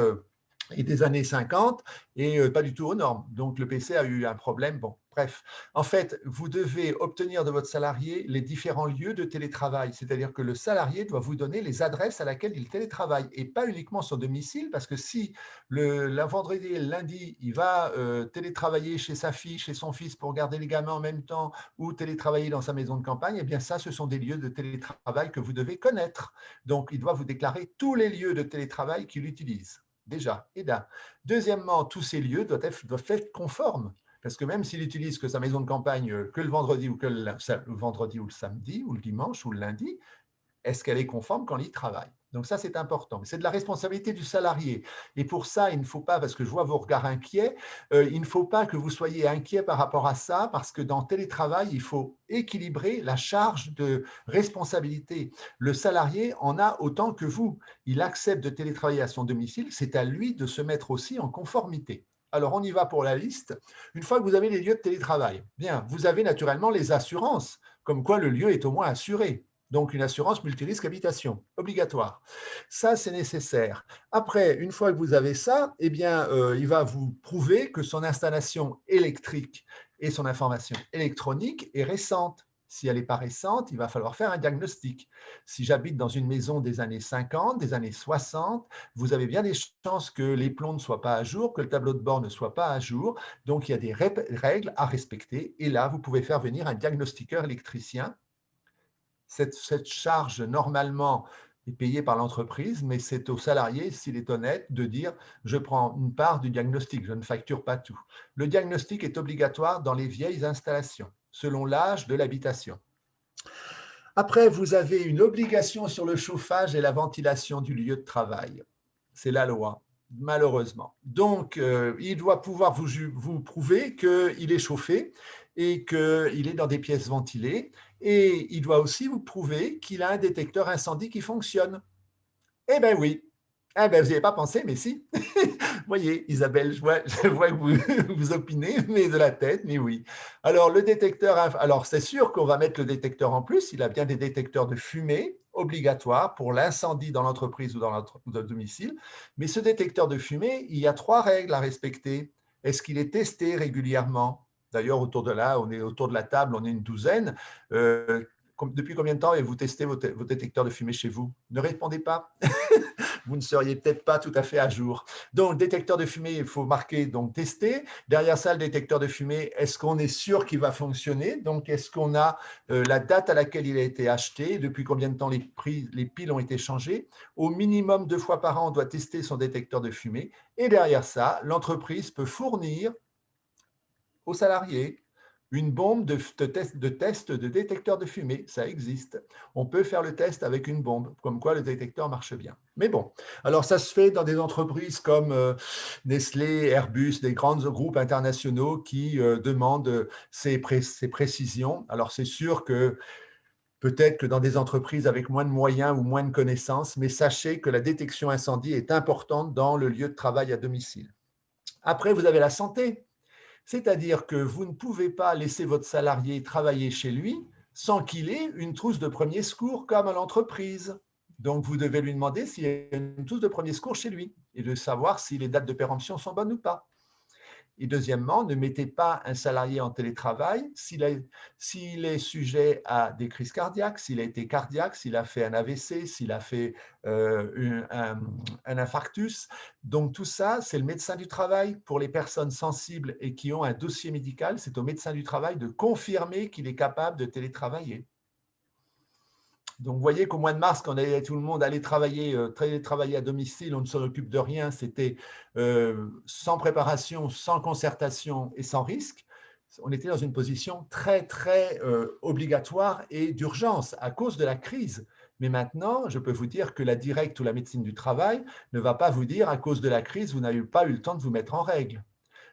et des années 50 et pas du tout aux normes. Donc le PC a eu un problème. Bon, bref. En fait, vous devez obtenir de votre salarié les différents lieux de télétravail. C'est-à-dire que le salarié doit vous donner les adresses à laquelle il télétravaille et pas uniquement son domicile, parce que si le vendredi et le lundi, il va télétravailler chez sa fille, chez son fils pour garder les gamins en même temps ou télétravailler dans sa maison de campagne, eh bien ça, ce sont des lieux de télétravail que vous devez connaître. Donc, il doit vous déclarer tous les lieux de télétravail qu'il utilise. Déjà, et là. Deuxièmement, tous ces lieux doivent être conformes. Parce que même s'il utilise que sa maison de campagne que le vendredi ou le samedi ou le dimanche ou le lundi, est-ce qu'elle est conforme quand il travaille? Donc ça, c'est important. Mais c'est de la responsabilité du salarié. Et pour ça, il ne faut pas, parce que je vois vos regards inquiets, il ne faut pas que vous soyez inquiets par rapport à ça, parce que dans télétravail, il faut équilibrer la charge de responsabilité. Le salarié en a autant que vous. Il accepte de télétravailler à son domicile, c'est à lui de se mettre aussi en conformité. Alors, on y va pour la liste. Une fois que vous avez les lieux de télétravail, bien, vous avez naturellement les assurances, comme quoi le lieu est au moins assuré. Donc, une assurance multirisque habitation, obligatoire. Ça, c'est nécessaire. Après, une fois que vous avez ça, eh bien, il va vous prouver que son installation électrique et son information électronique est récente. Si elle n'est pas récente, il va falloir faire un diagnostic. Si j'habite dans une maison des années 50, des années 60, vous avez bien des chances que les plombs ne soient pas à jour, que le tableau de bord ne soit pas à jour. Donc, il y a des règles à respecter. Et là, vous pouvez faire venir un diagnostiqueur électricien. Cette charge, normalement, est payée par l'entreprise, mais c'est au salarié, s'il est honnête, de dire « je prends une part du diagnostic, je ne facture pas tout ». Le diagnostic est obligatoire dans les vieilles installations, selon l'âge de l'habitation. Après, vous avez une obligation sur le chauffage et la ventilation du lieu de travail. C'est la loi, malheureusement. Donc, il doit pouvoir vous prouver qu'il est chauffé et qu'il est dans des pièces ventilées. Et il doit aussi vous prouver qu'il a un détecteur incendie qui fonctionne. Eh bien oui. Eh bien, vous n'y avez pas pensé, mais si. Vous voyez, Isabelle, je vois que vous opinez, mais de la tête, mais oui. Alors, le détecteur, alors c'est sûr qu'on va mettre le détecteur en plus. Il a bien des détecteurs de fumée obligatoires pour l'incendie dans l'entreprise ou dans le domicile. Mais ce détecteur de fumée, il y a 3 règles à respecter. Est-ce qu'il est testé régulièrement? D'ailleurs, autour de la table, on est une douzaine. Depuis combien de temps avez-vous testé vos détecteurs de fumée chez vous? Ne répondez pas. vous ne seriez peut-être pas tout à fait à jour. Donc, détecteur de fumée, il faut marquer, donc tester. Derrière ça, le détecteur de fumée, est-ce qu'on est sûr qu'il va fonctionner? Donc, est-ce qu'on a la date à laquelle il a été acheté, depuis combien de temps les piles ont été changées? Au minimum 2 fois par an, on doit tester son détecteur de fumée. Et derrière ça, l'entreprise peut fournir aux salariés une bombe de test de détecteur de fumée. Ça existe. On peut faire le test avec une bombe, comme quoi le détecteur marche bien. Mais bon, alors ça se fait dans des entreprises comme Nestlé, Airbus, des grands groupes internationaux qui demandent ces précisions. Alors c'est sûr que peut-être que dans des entreprises avec moins de moyens ou moins de connaissances, mais sachez que la détection incendie est importante dans le lieu de travail à domicile. Après, vous avez la santé. C'est-à-dire que vous ne pouvez pas laisser votre salarié travailler chez lui sans qu'il ait une trousse de premier secours comme à l'entreprise. Donc, vous devez lui demander s'il y a une trousse de premier secours chez lui et de savoir si les dates de péremption sont bonnes ou pas. Et deuxièmement, ne mettez pas un salarié en télétravail s'il est sujet à des crises cardiaques, s'il a été cardiaque, s'il a fait un AVC, s'il a fait un infarctus. Donc tout ça, c'est le médecin du travail. Pour les personnes sensibles et qui ont un dossier médical, c'est au médecin du travail de confirmer qu'il est capable de télétravailler. Donc, vous voyez qu'au mois de mars, quand tout le monde allait travailler à domicile, on ne s'en occupe de rien, c'était sans préparation, sans concertation et sans risque. On était dans une position très, très obligatoire et d'urgence à cause de la crise. Mais maintenant, je peux vous dire que la directe ou la médecine du travail ne va pas vous dire à cause de la crise, vous n'avez pas eu le temps de vous mettre en règle.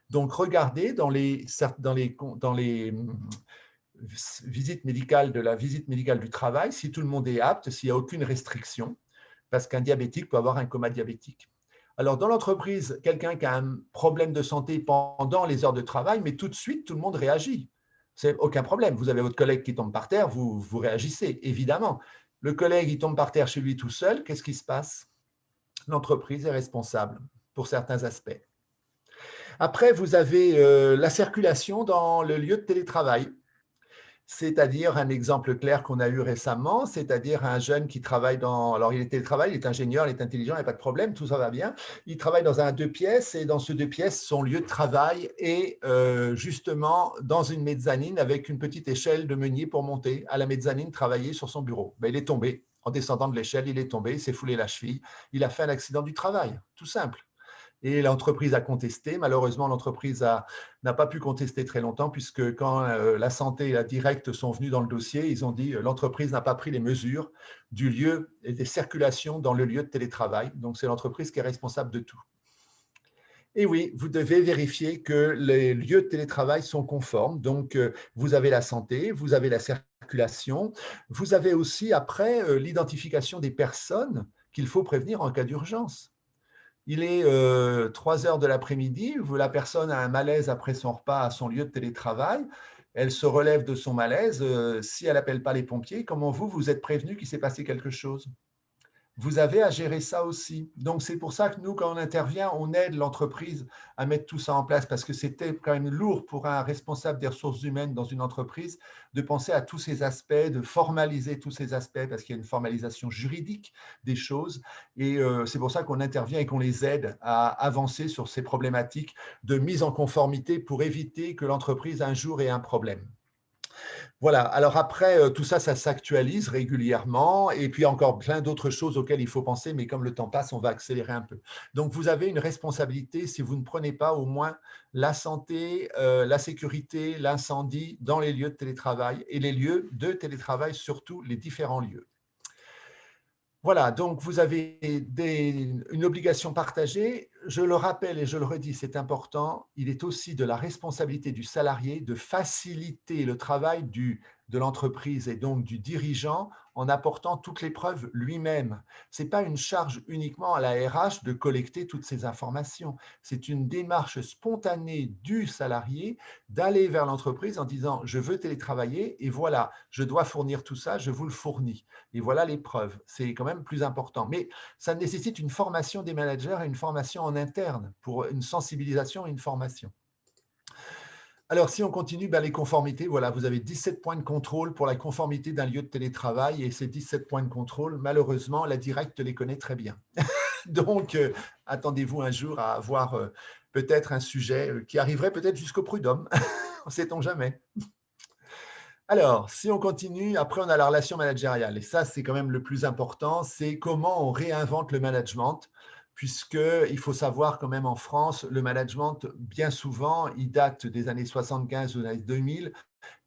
Donc, regardez dans les visite médicale de la visite médicale du travail, si tout le monde est apte, s'il n'y a aucune restriction, parce qu'un diabétique peut avoir un coma diabétique. Alors, dans l'entreprise, quelqu'un qui a un problème de santé pendant les heures de travail, mais tout de suite, tout le monde réagit. C'est aucun problème. Vous avez votre collègue qui tombe par terre, vous réagissez, évidemment. Le collègue, il tombe par terre chez lui tout seul, qu'est-ce qui se passe? L'entreprise est responsable pour certains aspects. Après, vous avez la circulation dans le lieu de télétravail. C'est-à-dire un exemple clair qu'on a eu récemment, c'est-à-dire un jeune qui travaille alors il est télétravail, il est ingénieur, il est intelligent, il n'y a pas de problème, tout ça va bien. Il travaille dans un 2 pièces et dans ce 2 pièces, son lieu de travail est justement dans une mezzanine avec une petite échelle de meunier pour monter à la mezzanine, travailler sur son bureau. Ben, il est tombé. En descendant de l'échelle, il est tombé, il s'est foulé la cheville, il a fait un accident du travail, tout simple. Et l'entreprise a contesté. Malheureusement, l'entreprise n'a pas pu contester très longtemps puisque quand la santé et la directe sont venus dans le dossier, ils ont dit l'entreprise n'a pas pris les mesures du lieu et des circulations dans le lieu de télétravail. Donc, c'est l'entreprise qui est responsable de tout. Et oui, vous devez vérifier que les lieux de télétravail sont conformes. Donc, vous avez la santé, vous avez la circulation, vous avez aussi après l'identification des personnes qu'il faut prévenir en cas d'urgence. Il est 3 heures de l'après-midi, la personne a un malaise après son repas à son lieu de télétravail, elle se relève de son malaise, si elle n'appelle pas les pompiers, comment vous êtes prévenu qu'il s'est passé quelque chose? Vous avez à gérer ça aussi. Donc, c'est pour ça que nous, quand on intervient, on aide l'entreprise à mettre tout ça en place parce que c'était quand même lourd pour un responsable des ressources humaines dans une entreprise de penser à tous ces aspects, de formaliser tous ces aspects parce qu'il y a une formalisation juridique des choses. Et c'est pour ça qu'on intervient et qu'on les aide à avancer sur ces problématiques de mise en conformité pour éviter que l'entreprise un jour ait un problème. Voilà, alors après, tout ça, ça s'actualise régulièrement et puis encore plein d'autres choses auxquelles il faut penser, mais comme le temps passe, on va accélérer un peu. Donc, vous avez une responsabilité si vous ne prenez pas au moins la santé, la sécurité, l'incendie dans les lieux de télétravail et les lieux de télétravail, surtout les différents lieux. Voilà, donc vous avez une obligation partagée. Je le rappelle et je le redis, c'est important. Il est aussi de la responsabilité du salarié de faciliter le travail de l'entreprise et donc du dirigeant en apportant toutes les preuves lui-même. Ce n'est pas une charge uniquement à la RH de collecter toutes ces informations. C'est une démarche spontanée du salarié d'aller vers l'entreprise en disant « je veux télétravailler et voilà, je dois fournir tout ça, je vous le fournis ». Et voilà les preuves. C'est quand même plus important. Mais ça nécessite une formation des managers et une formation en interne pour une sensibilisation et une formation. Alors, si on continue, les conformités, voilà, vous avez 17 points de contrôle pour la conformité d'un lieu de télétravail et ces 17 points de contrôle, malheureusement, la directe les connaît très bien. Donc, attendez-vous un jour à avoir peut-être un sujet qui arriverait peut-être jusqu'au prud'homme. On ne sait-on jamais. Alors, si on continue, après on a la relation managériale. Et ça, c'est quand même le plus important, c'est comment on réinvente le management, puisqu'il faut savoir quand même en France, le management, bien souvent, il date des années 75 ou des années 2000.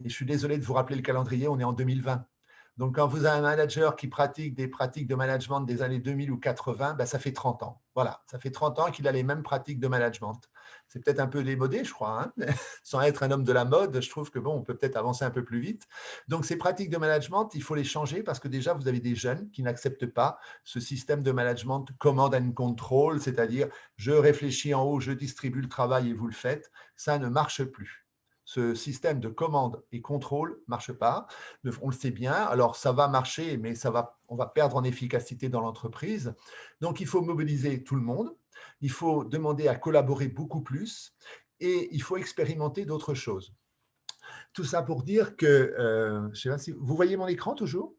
Et je suis désolé de vous rappeler le calendrier, on est en 2020. Donc, quand vous avez un manager qui pratique des pratiques de management des années 2000 ou 80, ben, ça fait 30 ans. Voilà, ça fait 30 ans qu'il a les mêmes pratiques de management. C'est peut-être un peu démodé, je crois. Hein. Sans être un homme de la mode, je trouve que bon, on peut peut-être avancer un peu plus vite. Donc, ces pratiques de management, il faut les changer parce que déjà, vous avez des jeunes qui n'acceptent pas ce système de management command and control, c'est-à-dire je réfléchis en haut, je distribue le travail et vous le faites. Ça ne marche plus. Ce système de commande et contrôle ne marche pas. On le sait bien. Alors, ça va marcher, mais on va perdre en efficacité dans l'entreprise. Donc, il faut mobiliser tout le monde. Il faut demander à collaborer beaucoup plus et il faut expérimenter d'autres choses. Tout ça pour dire que, je ne sais pas si vous voyez mon écran toujours ?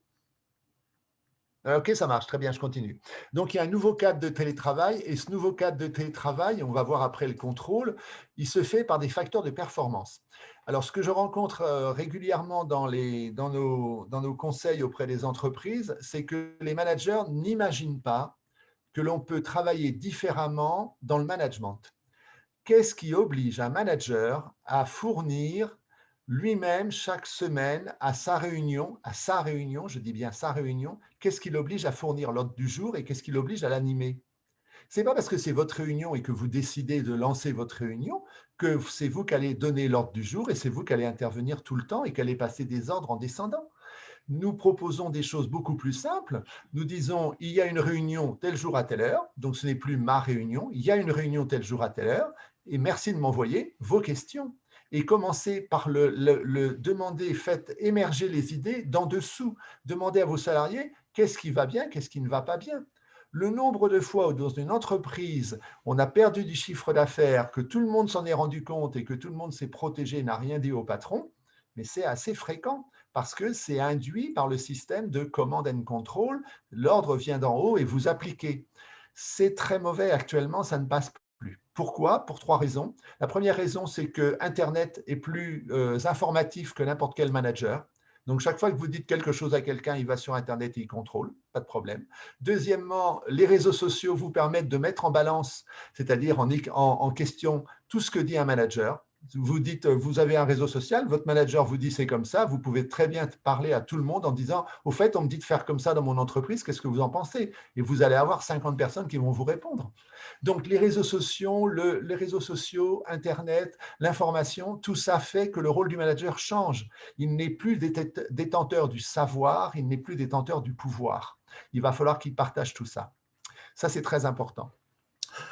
Ok, ça marche, très bien, je continue. Donc, il y a un nouveau cadre de télétravail et ce nouveau cadre de télétravail, on va voir après le contrôle, il se fait par des facteurs de performance. Alors, ce que je rencontre régulièrement dans nos conseils auprès des entreprises, c'est que les managers n'imaginent pas que l'on peut travailler différemment dans le management. Qu'est-ce qui oblige un manager à fournir lui-même chaque semaine à sa réunion, je dis bien sa réunion, qu'est-ce qui l'oblige à fournir l'ordre du jour et qu'est-ce qui l'oblige à l'animer? Ce n'est pas parce que c'est votre réunion et que vous décidez de lancer votre réunion que c'est vous qui allez donner l'ordre du jour et c'est vous qui allez intervenir tout le temps et qui allez passer des ordres en descendant. Nous proposons des choses beaucoup plus simples. Nous disons, il y a une réunion tel jour à telle heure, donc ce n'est plus ma réunion, il y a une réunion tel jour à telle heure, et merci de m'envoyer vos questions. Et commencez par le demander, faites émerger les idées d'en dessous. Demandez à vos salariés qu'est-ce qui va bien, qu'est-ce qui ne va pas bien. Le nombre de fois où dans une entreprise, on a perdu du chiffre d'affaires, que tout le monde s'en est rendu compte et que tout le monde s'est protégé, n'a rien dit au patron, mais c'est assez fréquent parce que c'est induit par le système de command and control. L'ordre vient d'en haut et vous appliquez. C'est très mauvais actuellement, ça ne passe plus. Pourquoi? Pour 3 raisons. La première raison, c'est que Internet est plus informatif que n'importe quel manager. Donc, chaque fois que vous dites quelque chose à quelqu'un, il va sur Internet et il contrôle, pas de problème. Deuxièmement, les réseaux sociaux vous permettent de mettre en balance, c'est-à-dire en question tout ce que dit un manager. Vous dites, vous avez un réseau social, votre manager vous dit c'est comme ça, vous pouvez très bien parler à tout le monde en disant, au fait, on me dit de faire comme ça dans mon entreprise, qu'est-ce que vous en pensez? Et vous allez avoir 50 personnes qui vont vous répondre. Donc, les réseaux sociaux, Internet, l'information, tout ça fait que le rôle du manager change. Il n'est plus détenteur du savoir, il n'est plus détenteur du pouvoir. Il va falloir qu'il partage tout ça. Ça, c'est très important.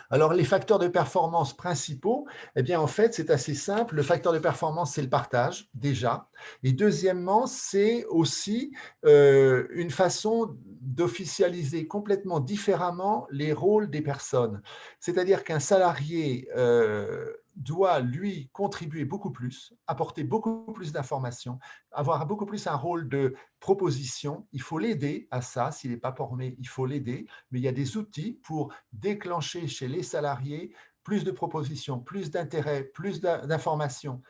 Alors, les facteurs de performance principaux, eh bien, en fait, c'est assez simple. Le facteur de performance, c'est le partage, déjà. Et deuxièmement, c'est aussi une façon d'officialiser complètement différemment les rôles des personnes. C'est-à-dire qu'un salarié doit, lui, contribuer beaucoup plus, apporter beaucoup plus d'informations, avoir beaucoup plus un rôle de proposition. Il faut l'aider à ça. S'il n'est pas formé, il faut l'aider. Mais il y a des outils pour déclencher chez les salariés plus de propositions, plus d'intérêt, plus d'informations.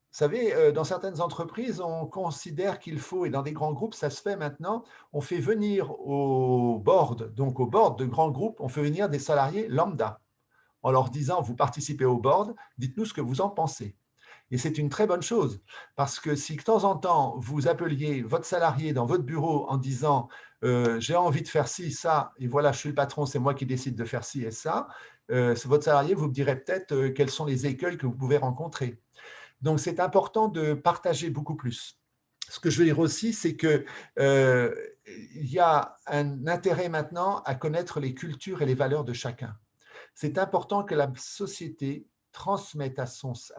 Vous savez, dans certaines entreprises, on considère qu'il faut, et dans des grands groupes, ça se fait maintenant, on fait venir au board, donc au board de grands groupes, on fait venir des salariés lambda, en leur disant, vous participez au board, dites-nous ce que vous en pensez. Et c'est une très bonne chose, parce que si de temps en temps, vous appeliez votre salarié dans votre bureau en disant j'ai envie de faire ci, ça, et voilà, je suis le patron, c'est moi qui décide de faire ci et ça, votre salarié vous direz peut-être quels sont les écueils que vous pouvez rencontrer. Donc, c'est important de partager beaucoup plus. Ce que je veux dire aussi, c'est qu'il y a un intérêt maintenant à connaître les cultures et les valeurs de chacun. C'est important que la société transmette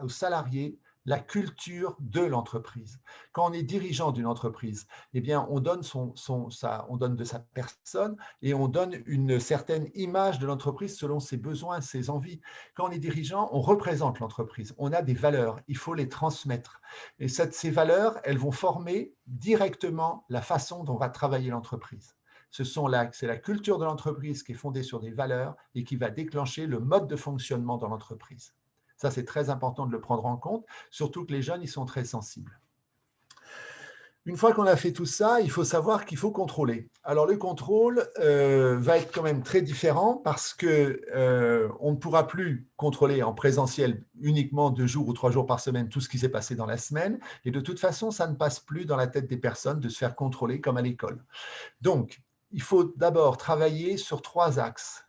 aux salariés la culture de l'entreprise. Quand on est dirigeant d'une entreprise, eh bien, on donne, on donne de sa personne et on donne une certaine image de l'entreprise selon ses besoins, ses envies. Quand on est dirigeant, on représente l'entreprise. On a des valeurs, il faut les transmettre. Et ces valeurs, elles vont former directement la façon dont va travailler l'entreprise. C'est la culture de l'entreprise qui est fondée sur des valeurs et qui va déclencher le mode de fonctionnement dans l'entreprise. Ça, c'est très important de le prendre en compte, surtout que les jeunes, ils sont très sensibles. Une fois qu'on a fait tout ça, il faut savoir qu'il faut contrôler. Alors, le contrôle va être quand même très différent parce qu'on ne pourra plus contrôler en présentiel uniquement 2 jours ou 3 jours par semaine tout ce qui s'est passé dans la semaine. Et de toute façon, ça ne passe plus dans la tête des personnes de se faire contrôler comme à l'école. Donc, il faut d'abord travailler sur 3 axes.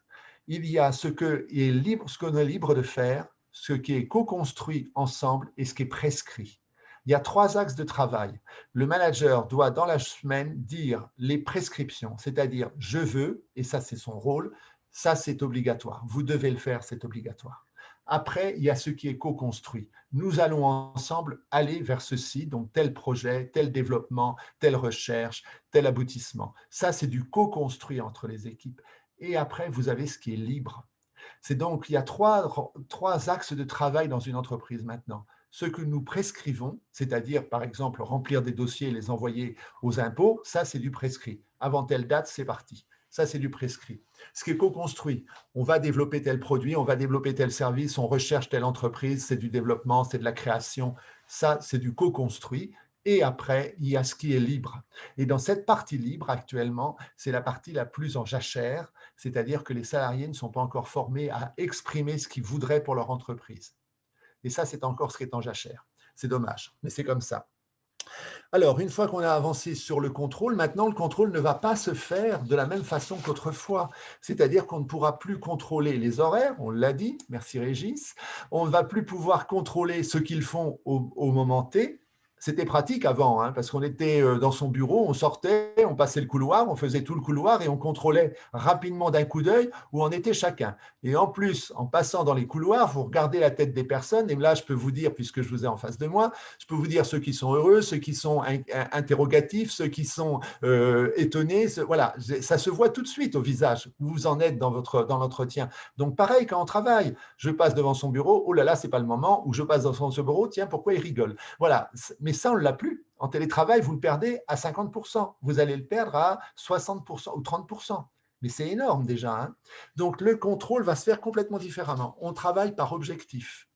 Il y a ce qu'on est libre de faire, ce qui est co-construit ensemble et ce qui est prescrit. Il y a 3 axes de travail. Le manager doit, dans la semaine, dire les prescriptions, c'est-à-dire « je veux », et ça, c'est son rôle, ça, c'est obligatoire. Vous devez le faire, c'est obligatoire. Après, il y a ce qui est co-construit. Nous allons ensemble aller vers ceci, donc tel projet, tel développement, telle recherche, tel aboutissement. Ça, c'est du co-construit entre les équipes. Et après, vous avez ce qui est libre. C'est donc, il y a trois axes de travail dans une entreprise maintenant. Ce que nous prescrivons, c'est-à-dire, par exemple, remplir des dossiers et les envoyer aux impôts, ça, c'est du prescrit. Avant telle date, c'est parti. Ça, c'est du prescrit. Ce qui est co-construit, on va développer tel produit, on va développer tel service, on recherche telle entreprise, c'est du développement, c'est de la création. Ça, c'est du co-construit. Et après, il y a ce qui est libre. Et dans cette partie libre, actuellement, c'est la partie la plus en jachère, c'est-à-dire que les salariés ne sont pas encore formés à exprimer ce qu'ils voudraient pour leur entreprise. Et ça, c'est encore ce qui est en jachère. C'est dommage, mais c'est comme ça. Alors, une fois qu'on a avancé sur le contrôle, maintenant, le contrôle ne va pas se faire de la même façon qu'autrefois. C'est-à-dire qu'on ne pourra plus contrôler les horaires, on l'a dit, merci Régis. On ne va plus pouvoir contrôler ce qu'ils font au moment T. C'était pratique avant, hein, parce qu'on était dans son bureau, on sortait, on passait le couloir, on faisait tout le couloir et on contrôlait rapidement d'un coup d'œil où en était chacun. Et en plus, en passant dans les couloirs, vous regardez la tête des personnes, et là, je peux vous dire, puisque je vous ai en face de moi, je peux vous dire ceux qui sont heureux, ceux qui sont interrogatifs, ceux qui sont étonnés. Voilà, ça se voit tout de suite au visage où vous en êtes dans l'entretien. Donc, pareil, quand on travaille, je passe devant son bureau, oh là là, c'est pas le moment, ou je passe devant son bureau, tiens, pourquoi il rigole? Voilà, mais ça, on ne l'a plus. En télétravail, vous le perdez à 50%. Vous allez le perdre à 60% ou 30%. Mais c'est énorme déjà, hein. Donc, le contrôle va se faire complètement différemment. On travaille par objectif.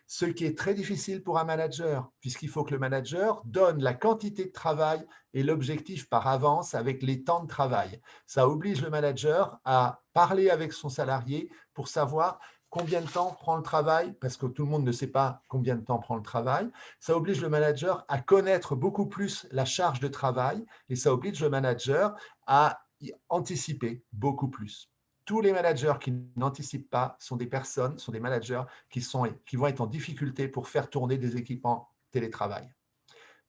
Ce qui est très difficile pour un manager, puisqu'il faut que le manager donne la quantité de travail et l'objectif par avance avec les temps de travail. Ça oblige le manager à parler avec son salarié pour savoir combien de temps prend le travail, parce que tout le monde ne sait pas combien de temps prend le travail. Ça oblige le manager à connaître beaucoup plus la charge de travail et ça oblige le manager à anticiper beaucoup plus. Tous les managers qui n'anticipent pas sont des personnes, sont des managers qui vont être en difficulté pour faire tourner des équipes en télétravail.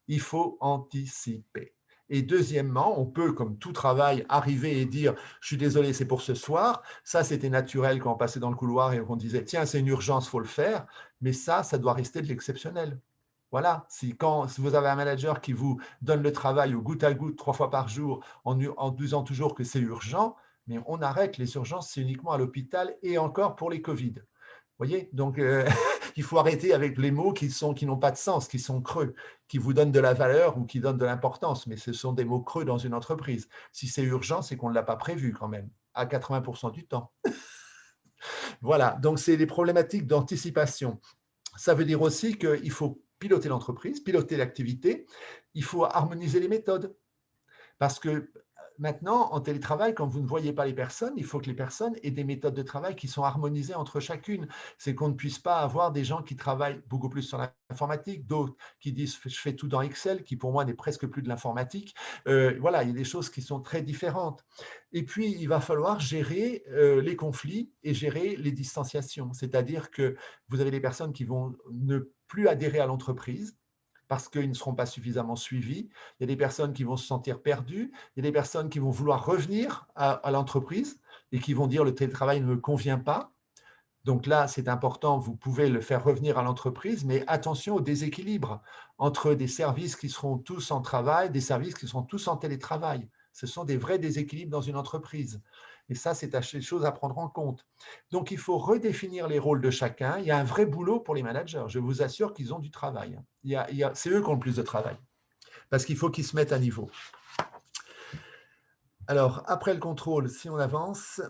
Il faut anticiper. Et deuxièmement, on peut, comme tout travail, arriver et dire « je suis désolé, c'est pour ce soir ». Ça, c'était naturel quand on passait dans le couloir et qu'on disait « tiens, c'est une urgence, il faut le faire ». Mais ça doit rester de l'exceptionnel. Voilà, si vous avez un manager qui vous donne le travail au goutte à goutte 3 fois par jour en disant toujours que c'est urgent, mais on arrête, les urgences, c'est uniquement à l'hôpital et encore pour les Covid. Vous voyez, donc il faut arrêter avec les mots qui n'ont pas de sens, qui sont creux, qui vous donnent de la valeur ou qui donnent de l'importance, mais ce sont des mots creux dans une entreprise. Si c'est urgent, c'est qu'on ne l'a pas prévu quand même, à 80% du temps. Voilà, donc c'est des problématiques d'anticipation. Ça veut dire aussi qu'il faut piloter l'entreprise, piloter l'activité, il faut harmoniser les méthodes. Parce que maintenant, en télétravail, quand vous ne voyez pas les personnes, il faut que les personnes aient des méthodes de travail qui sont harmonisées entre chacune. C'est qu'on ne puisse pas avoir des gens qui travaillent beaucoup plus sur l'informatique, d'autres qui disent « je fais tout dans Excel », qui pour moi n'est presque plus de l'informatique. Voilà, il y a des choses qui sont très différentes. Et puis, il va falloir gérer les conflits et gérer les distanciations. C'est-à-dire que vous avez des personnes qui vont ne plus adhérer à l'entreprise, parce qu'ils ne seront pas suffisamment suivis. Il y a des personnes qui vont se sentir perdues. Il y a des personnes qui vont vouloir revenir à l'entreprise et qui vont dire « le télétravail ne me convient pas ». Donc là, c'est important, vous pouvez le faire revenir à l'entreprise, mais attention au déséquilibre entre des services qui seront tous en travail, des services qui seront tous en télétravail. Ce sont des vrais déséquilibres dans une entreprise. Et ça, c'est des choses à prendre en compte. Donc, il faut redéfinir les rôles de chacun. Il y a un vrai boulot pour les managers. Je vous assure qu'ils ont du travail. C'est eux qui ont le plus de travail. Parce qu'il faut qu'ils se mettent à niveau. Alors, après le contrôle, si on avance,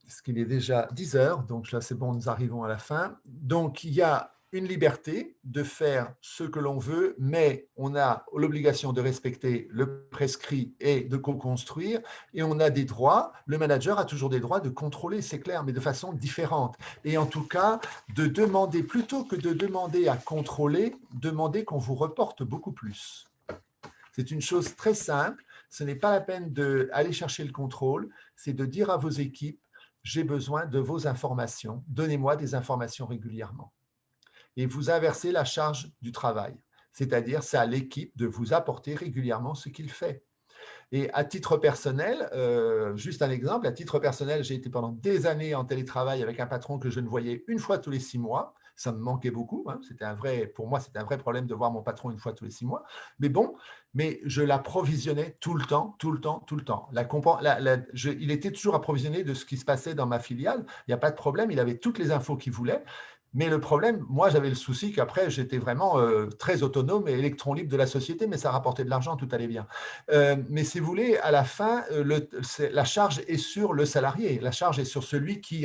parce qu'il est déjà 10 heures, donc là c'est bon, nous arrivons à la fin. Donc il y a une liberté de faire ce que l'on veut, mais on a l'obligation de respecter le prescrit et de co-construire, et on a des droits, le manager a toujours des droits de contrôler, c'est clair, mais de façon différente. Et en tout cas, de demander, plutôt que de demander à contrôler, demander qu'on vous reporte beaucoup plus. C'est une chose très simple, ce n'est pas la peine d'aller chercher le contrôle, c'est de dire à vos équipes, j'ai besoin de vos informations, donnez-moi des informations régulièrement. Et vous inversez la charge du travail, c'est-à-dire c'est à l'équipe de vous apporter régulièrement ce qu'il fait. Et à titre personnel, juste un exemple, à titre personnel, j'ai été pendant des années en télétravail avec un patron que je ne voyais une fois tous les 6 mois. Ça me manquait beaucoup. Hein. Pour moi, c'était un vrai problème de voir mon patron une fois tous les 6 mois. Mais bon, mais je l'approvisionnais tout le temps, tout le temps, tout le temps. Il était toujours approvisionné de ce qui se passait dans ma filiale. Il n'y a pas de problème. Il avait toutes les infos qu'il voulait. Mais le problème, moi, j'avais le souci qu'après, j'étais vraiment très autonome et électron libre de la société, mais ça rapportait de l'argent, tout allait bien. Mais si vous voulez, à la fin, la charge est sur le salarié, la charge est sur celui qui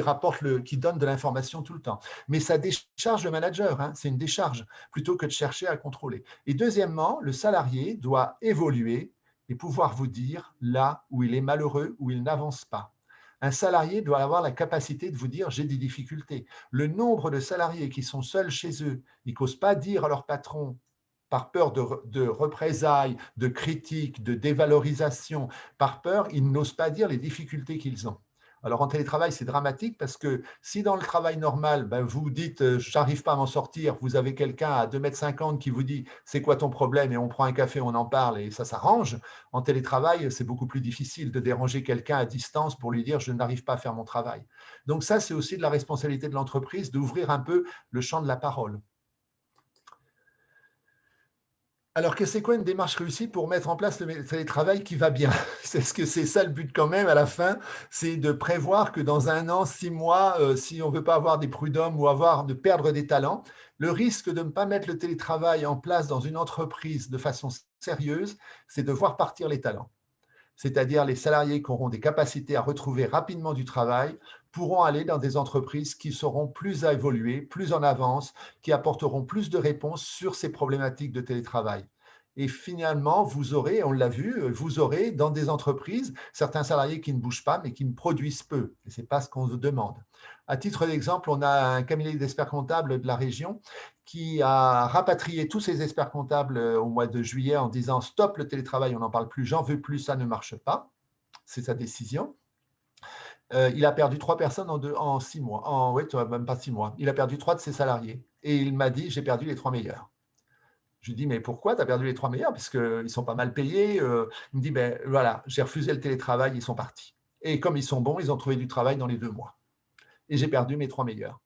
qui donne de l'information tout le temps. Mais ça décharge le manager, hein, c'est une décharge, plutôt que de chercher à contrôler. Et deuxièmement, le salarié doit évoluer et pouvoir vous dire là où il est malheureux, où il n'avance pas. Un salarié doit avoir la capacité de vous dire j'ai des difficultés. Le nombre de salariés qui sont seuls chez eux, ils n'osent pas dire à leur patron par peur de représailles, de critiques, de dévalorisation, par peur, ils n'osent pas dire les difficultés qu'ils ont. Alors en télétravail, c'est dramatique parce que si dans le travail normal, vous dites j'arrive pas à m'en sortir, vous avez quelqu'un à 2,50 m qui vous dit c'est quoi ton problème et on prend un café, on en parle et ça s'arrange. En télétravail, c'est beaucoup plus difficile de déranger quelqu'un à distance pour lui dire je n'arrive pas à faire mon travail. Donc ça, c'est aussi de la responsabilité de l'entreprise d'ouvrir un peu le champ de la parole. Alors, que c'est quoi une démarche réussie pour mettre en place le télétravail qui va bien? Est-ce que c'est ça le but quand même à la fin? C'est de prévoir que dans 1 an, 6 mois, si on ne veut pas avoir des prud'hommes ou de perdre des talents, le risque de ne pas mettre le télétravail en place dans une entreprise de façon sérieuse, c'est de voir partir les talents. C'est-à-dire les salariés qui auront des capacités à retrouver rapidement du travail pourront aller dans des entreprises qui seront plus à évoluer, plus en avance, qui apporteront plus de réponses sur ces problématiques de télétravail. Et finalement, vous aurez, on l'a vu, vous aurez dans des entreprises certains salariés qui ne bougent pas, mais qui ne produisent peu. Et ce n'est pas ce qu'on vous demande. À titre d'exemple, on a un cabinet d'experts comptables de la région qui a rapatrié tous ses experts comptables au mois de juillet en disant « Stop le télétravail, on n'en parle plus, j'en veux plus, ça ne marche pas ». C'est sa décision. Il a perdu 3 personnes en 6 mois. Oui, même pas 6 mois. Il a perdu 3 de ses salariés. Et il m'a dit « J'ai perdu les 3 meilleurs ». Je lui dis, mais pourquoi tu as perdu les 3 meilleurs? Parce qu'ils sont pas mal payés. Il me dit, ben voilà, j'ai refusé le télétravail, ils sont partis. Et comme ils sont bons, ils ont trouvé du travail dans les 2 mois. Et j'ai perdu mes 3 meilleurs.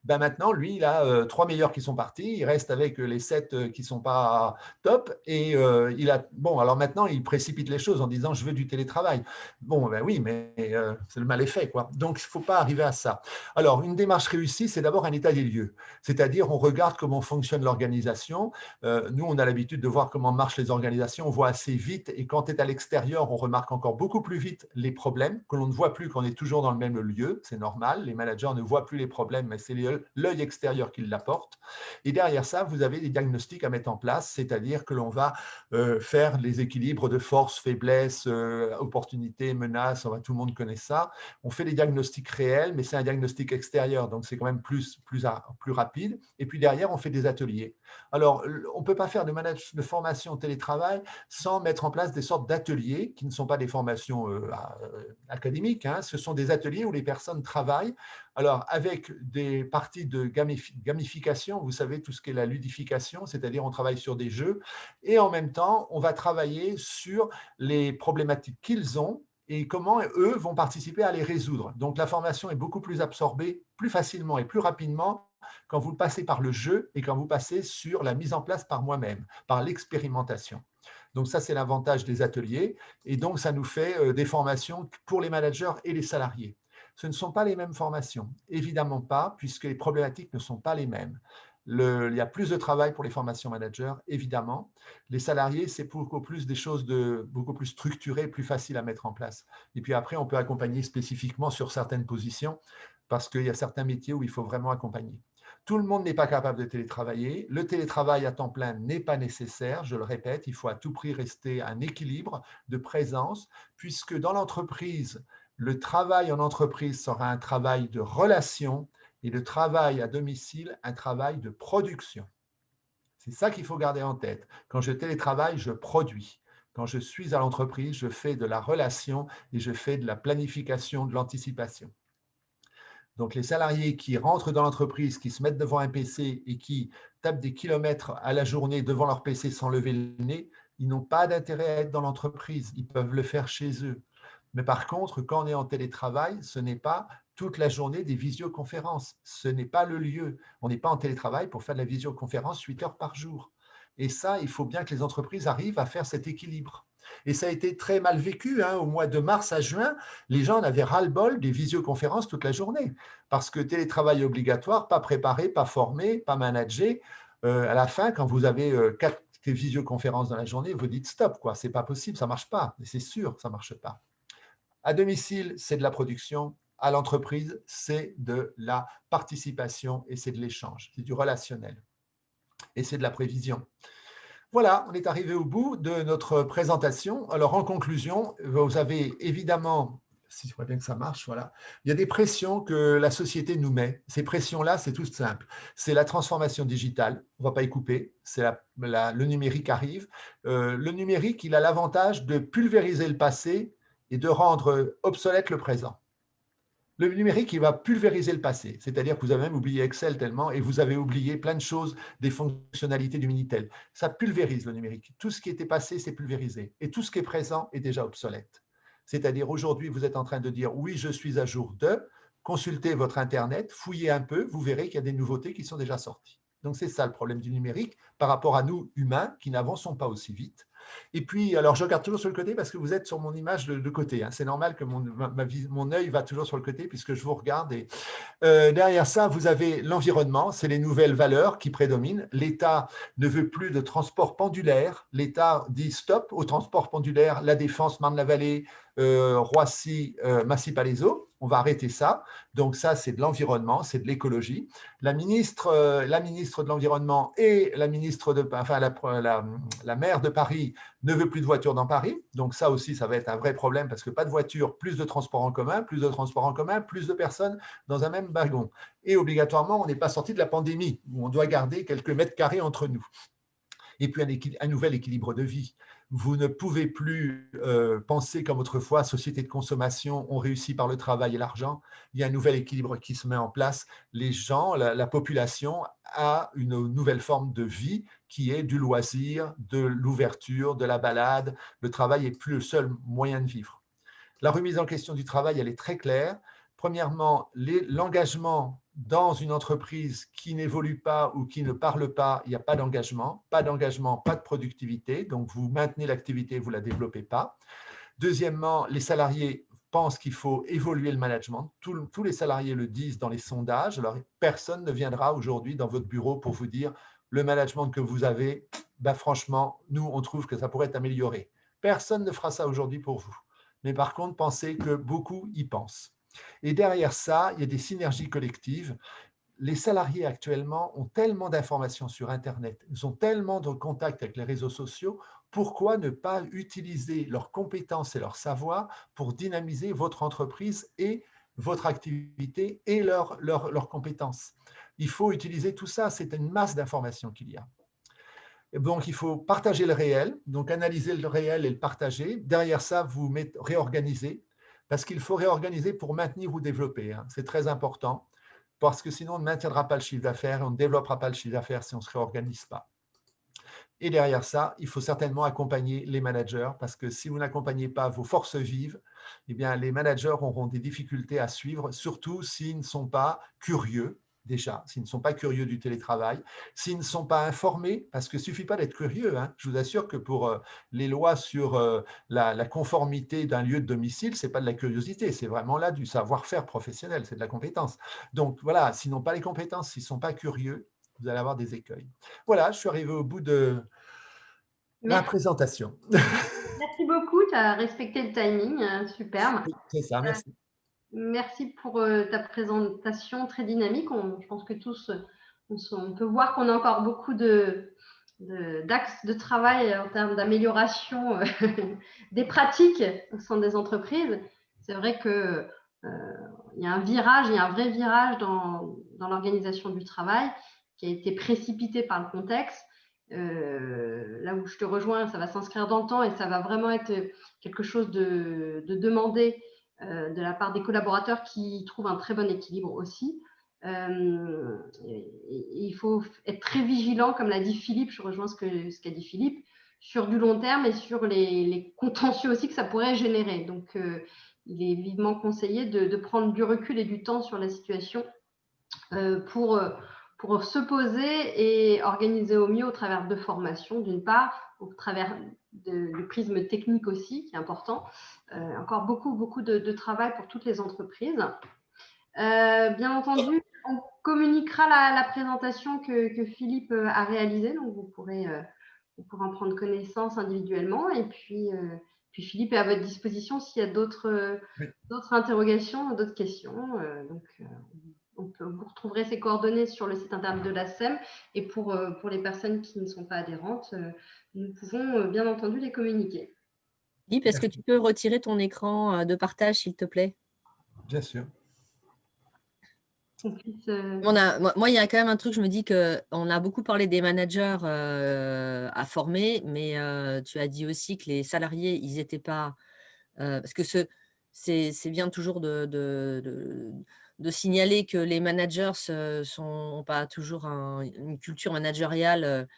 Maintenant, lui, il a 3 meilleurs qui sont partis, il reste avec les 7 qui ne sont pas top, et alors maintenant, il précipite les choses en disant « je veux du télétravail ». Bon, oui, mais c'est le mal est fait, quoi. Donc, il ne faut pas arriver à ça. Alors, une démarche réussie, c'est d'abord un état des lieux, c'est-à-dire on regarde comment fonctionne l'organisation. Nous, on a l'habitude de voir comment marchent les organisations, on voit assez vite, et quand tu es à l'extérieur, on remarque encore beaucoup plus vite les problèmes, que l'on ne voit plus quand on est toujours dans le même lieu, c'est normal, les managers ne voient plus les problèmes, mais c'est l'œil extérieur qui l'apporte. Et derrière ça, vous avez des diagnostics à mettre en place, c'est-à-dire que l'on va faire les équilibres de force, faiblesse, opportunité, menace, tout le monde connaît ça. On fait des diagnostics réels, mais c'est un diagnostic extérieur, donc c'est quand même plus rapide. Et puis derrière, on fait des ateliers. Alors, on ne peut pas faire de formation au télétravail sans mettre en place des sortes d'ateliers qui ne sont pas des formations académiques, hein. Ce sont des ateliers où les personnes travaillent. Alors, avec des parties de gamification, vous savez, tout ce qui est la ludification, c'est-à-dire on travaille sur des jeux, et en même temps, on va travailler sur les problématiques qu'ils ont et comment eux vont participer à les résoudre. Donc, la formation est beaucoup plus absorbée, plus facilement et plus rapidement quand vous passez par le jeu et quand vous passez sur la mise en place par moi-même, par l'expérimentation. Donc ça, c'est l'avantage des ateliers, et donc ça nous fait des formations pour les managers et les salariés. Ce ne sont pas les mêmes formations, évidemment pas, puisque les problématiques ne sont pas les mêmes. Il y a plus de travail pour les formations managers, évidemment. Les salariés, c'est beaucoup plus des choses beaucoup plus structurées, plus faciles à mettre en place. Et puis après, on peut accompagner spécifiquement sur certaines positions parce qu'il y a certains métiers où il faut vraiment accompagner. Tout le monde n'est pas capable de télétravailler. Le télétravail à temps plein n'est pas nécessaire, je le répète, il faut à tout prix rester un équilibre de présence, puisque dans l'entreprise, le travail en entreprise sera un travail de relation et le travail à domicile, un travail de production. C'est ça qu'il faut garder en tête. Quand je télétravaille, je produis. Quand je suis à l'entreprise, je fais de la relation et je fais de la planification, de l'anticipation. Donc, les salariés qui rentrent dans l'entreprise, qui se mettent devant un PC et qui tapent des kilomètres à la journée devant leur PC sans lever le nez, ils n'ont pas d'intérêt à être dans l'entreprise. Ils peuvent le faire chez eux. Mais par contre, quand on est en télétravail, ce n'est pas toute la journée des visioconférences. Ce n'est pas le lieu. On n'est pas en télétravail pour faire de la visioconférence 8 heures par jour. Et ça, il faut bien que les entreprises arrivent à faire cet équilibre. Et ça a été très mal vécu. Au mois de mars à juin, les gens en avaient ras-le-bol des visioconférences toute la journée. Parce que télétravail obligatoire, pas préparé, pas formé, pas managé. À la fin, quand vous avez 4 visioconférences dans la journée, vous dites stop, quoi. C'est pas possible, ça marche pas. C'est sûr, ça marche pas. À domicile, c'est de la production. À l'entreprise, c'est de la participation et c'est de l'échange. C'est du relationnel. Et c'est de la prévision. Voilà, on est arrivé au bout de notre présentation. Alors, en conclusion, vous avez évidemment, si je vois bien que ça marche, voilà, il y a des pressions que la société nous met. Ces pressions-là, c'est tout simple. C'est la transformation digitale, on ne va pas y couper, le numérique arrive. Le numérique, il a l'avantage de pulvériser le passé et de rendre obsolète le présent. Le numérique, il va pulvériser le passé, c'est-à-dire que vous avez même oublié Excel tellement et vous avez oublié plein de choses, des fonctionnalités du Minitel. Ça pulvérise le numérique. Tout ce qui était passé, c'est pulvérisé. Et tout ce qui est présent est déjà obsolète. C'est-à-dire aujourd'hui, vous êtes en train de dire « oui, je suis à jour de », consultez votre Internet, fouillez un peu, vous verrez qu'il y a des nouveautés qui sont déjà sorties. Donc c'est ça le problème du numérique par rapport à nous, humains, qui n'avançons pas aussi vite. Et puis, alors je regarde toujours sur le côté parce que vous êtes sur mon image de côté. C'est normal que mon œil va toujours sur le côté puisque je vous regarde. Et derrière ça, vous avez l'environnement, c'est les nouvelles valeurs qui prédominent. L'État ne veut plus de transport pendulaire. L'État dit stop au transport pendulaire, La Défense, Marne-la-Vallée, Roissy, Massy-Palaiseau. On va arrêter ça. Donc ça, c'est de l'environnement, c'est de l'écologie. La ministre de l'Environnement et la maire de Paris ne veut plus de voitures dans Paris. Donc ça aussi, ça va être un vrai problème parce que pas de voitures, plus de transports en commun, plus de personnes dans un même wagon. Et obligatoirement, on n'est pas sorti de la pandémie où on doit garder quelques mètres carrés entre nous. Et puis un nouvel équilibre de vie. Vous ne pouvez plus penser comme autrefois, société de consommation, on réussit par le travail et l'argent. Il y a un nouvel équilibre qui se met en place. Les gens, la population a une nouvelle forme de vie qui est du loisir, de l'ouverture, de la balade. Le travail n'est plus le seul moyen de vivre. La remise en question du travail, elle est très claire. Premièrement, l'engagement dans une entreprise qui n'évolue pas ou qui ne parle pas, il n'y a pas d'engagement, pas de productivité, donc vous maintenez l'activité, vous ne la développez pas. Deuxièmement, les salariés pensent qu'il faut évoluer le management. Tous les salariés le disent dans les sondages. Alors, personne ne viendra aujourd'hui dans votre bureau pour vous dire le management que vous avez, franchement, nous, on trouve que ça pourrait être amélioré. Personne ne fera ça aujourd'hui pour vous. Mais par contre, pensez que beaucoup y pensent. Et derrière ça, il y a des synergies collectives. Les salariés actuellement ont tellement d'informations sur Internet, ils ont tellement de contacts avec les réseaux sociaux, pourquoi ne pas utiliser leurs compétences et leur savoir pour dynamiser votre entreprise et votre activité et leurs compétences? Il faut utiliser tout ça, c'est une masse d'informations qu'il y a. Et donc, il faut partager le réel, donc analyser le réel et le partager. Derrière ça, vous réorganiser, parce qu'il faut réorganiser pour maintenir ou développer. C'est très important, parce que sinon, on ne maintiendra pas le chiffre d'affaires, on ne développera pas le chiffre d'affaires si on ne se réorganise pas. Et derrière ça, il faut certainement accompagner les managers, parce que si vous n'accompagnez pas vos forces vives, eh bien, les managers auront des difficultés à suivre, surtout s'ils ne sont pas curieux. Déjà, s'ils ne sont pas curieux du télétravail, s'ils ne sont pas informés, parce qu'il ne suffit pas d'être curieux. Je vous assure que pour les lois sur la conformité d'un lieu de domicile, ce n'est pas de la curiosité, c'est vraiment là du savoir-faire professionnel, c'est de la compétence. Donc voilà, s'ils n'ont pas les compétences, s'ils ne sont pas curieux, vous allez avoir des écueils. Voilà, je suis arrivé au bout de ma Merci, présentation. merci beaucoup, tu as respecté le timing, superbe. C'est ça, merci. Merci pour ta présentation très dynamique. Je pense que tous, on peut voir qu'on a encore beaucoup d'axes de travail en termes d'amélioration des pratiques au sein des entreprises. C'est vrai qu'il y a un virage, il y a un vrai virage dans l'organisation du travail qui a été précipité par le contexte. Là où je te rejoins, ça va s'inscrire dans le temps et ça va vraiment être quelque chose de demandé de la part des collaborateurs qui trouvent un très bon équilibre aussi. Il faut être très vigilant, comme l'a dit Philippe, je rejoins ce qu'a dit Philippe, sur du long terme et sur les contentieux aussi que ça pourrait générer. Donc, il est vivement conseillé de prendre du recul et du temps sur la situation pour se poser et organiser au mieux au travers de formations, d'une part, au travers du prisme technique aussi, qui est important. Encore beaucoup de travail pour toutes les entreprises. Bien entendu, on communiquera la présentation que Philippe a réalisée, donc vous pourrez en prendre connaissance individuellement. Et puis Philippe est à votre disposition s'il y a d'autres interrogations, d'autres questions. Vous retrouverez ces coordonnées sur le site internet de l'ASSEM. Et pour les personnes qui ne sont pas adhérentes, nous pouvons bien entendu les communiquer. Philippe, est-ce que tu peux retirer ton écran de partage, s'il te plaît? Bien sûr. Moi, il y a quand même un truc, je me dis qu'on a beaucoup parlé des managers à former, mais tu as dit aussi que les salariés, ils n'étaient pas… parce que c'est bien toujours de signaler que les managers n'ont pas toujours une culture managériale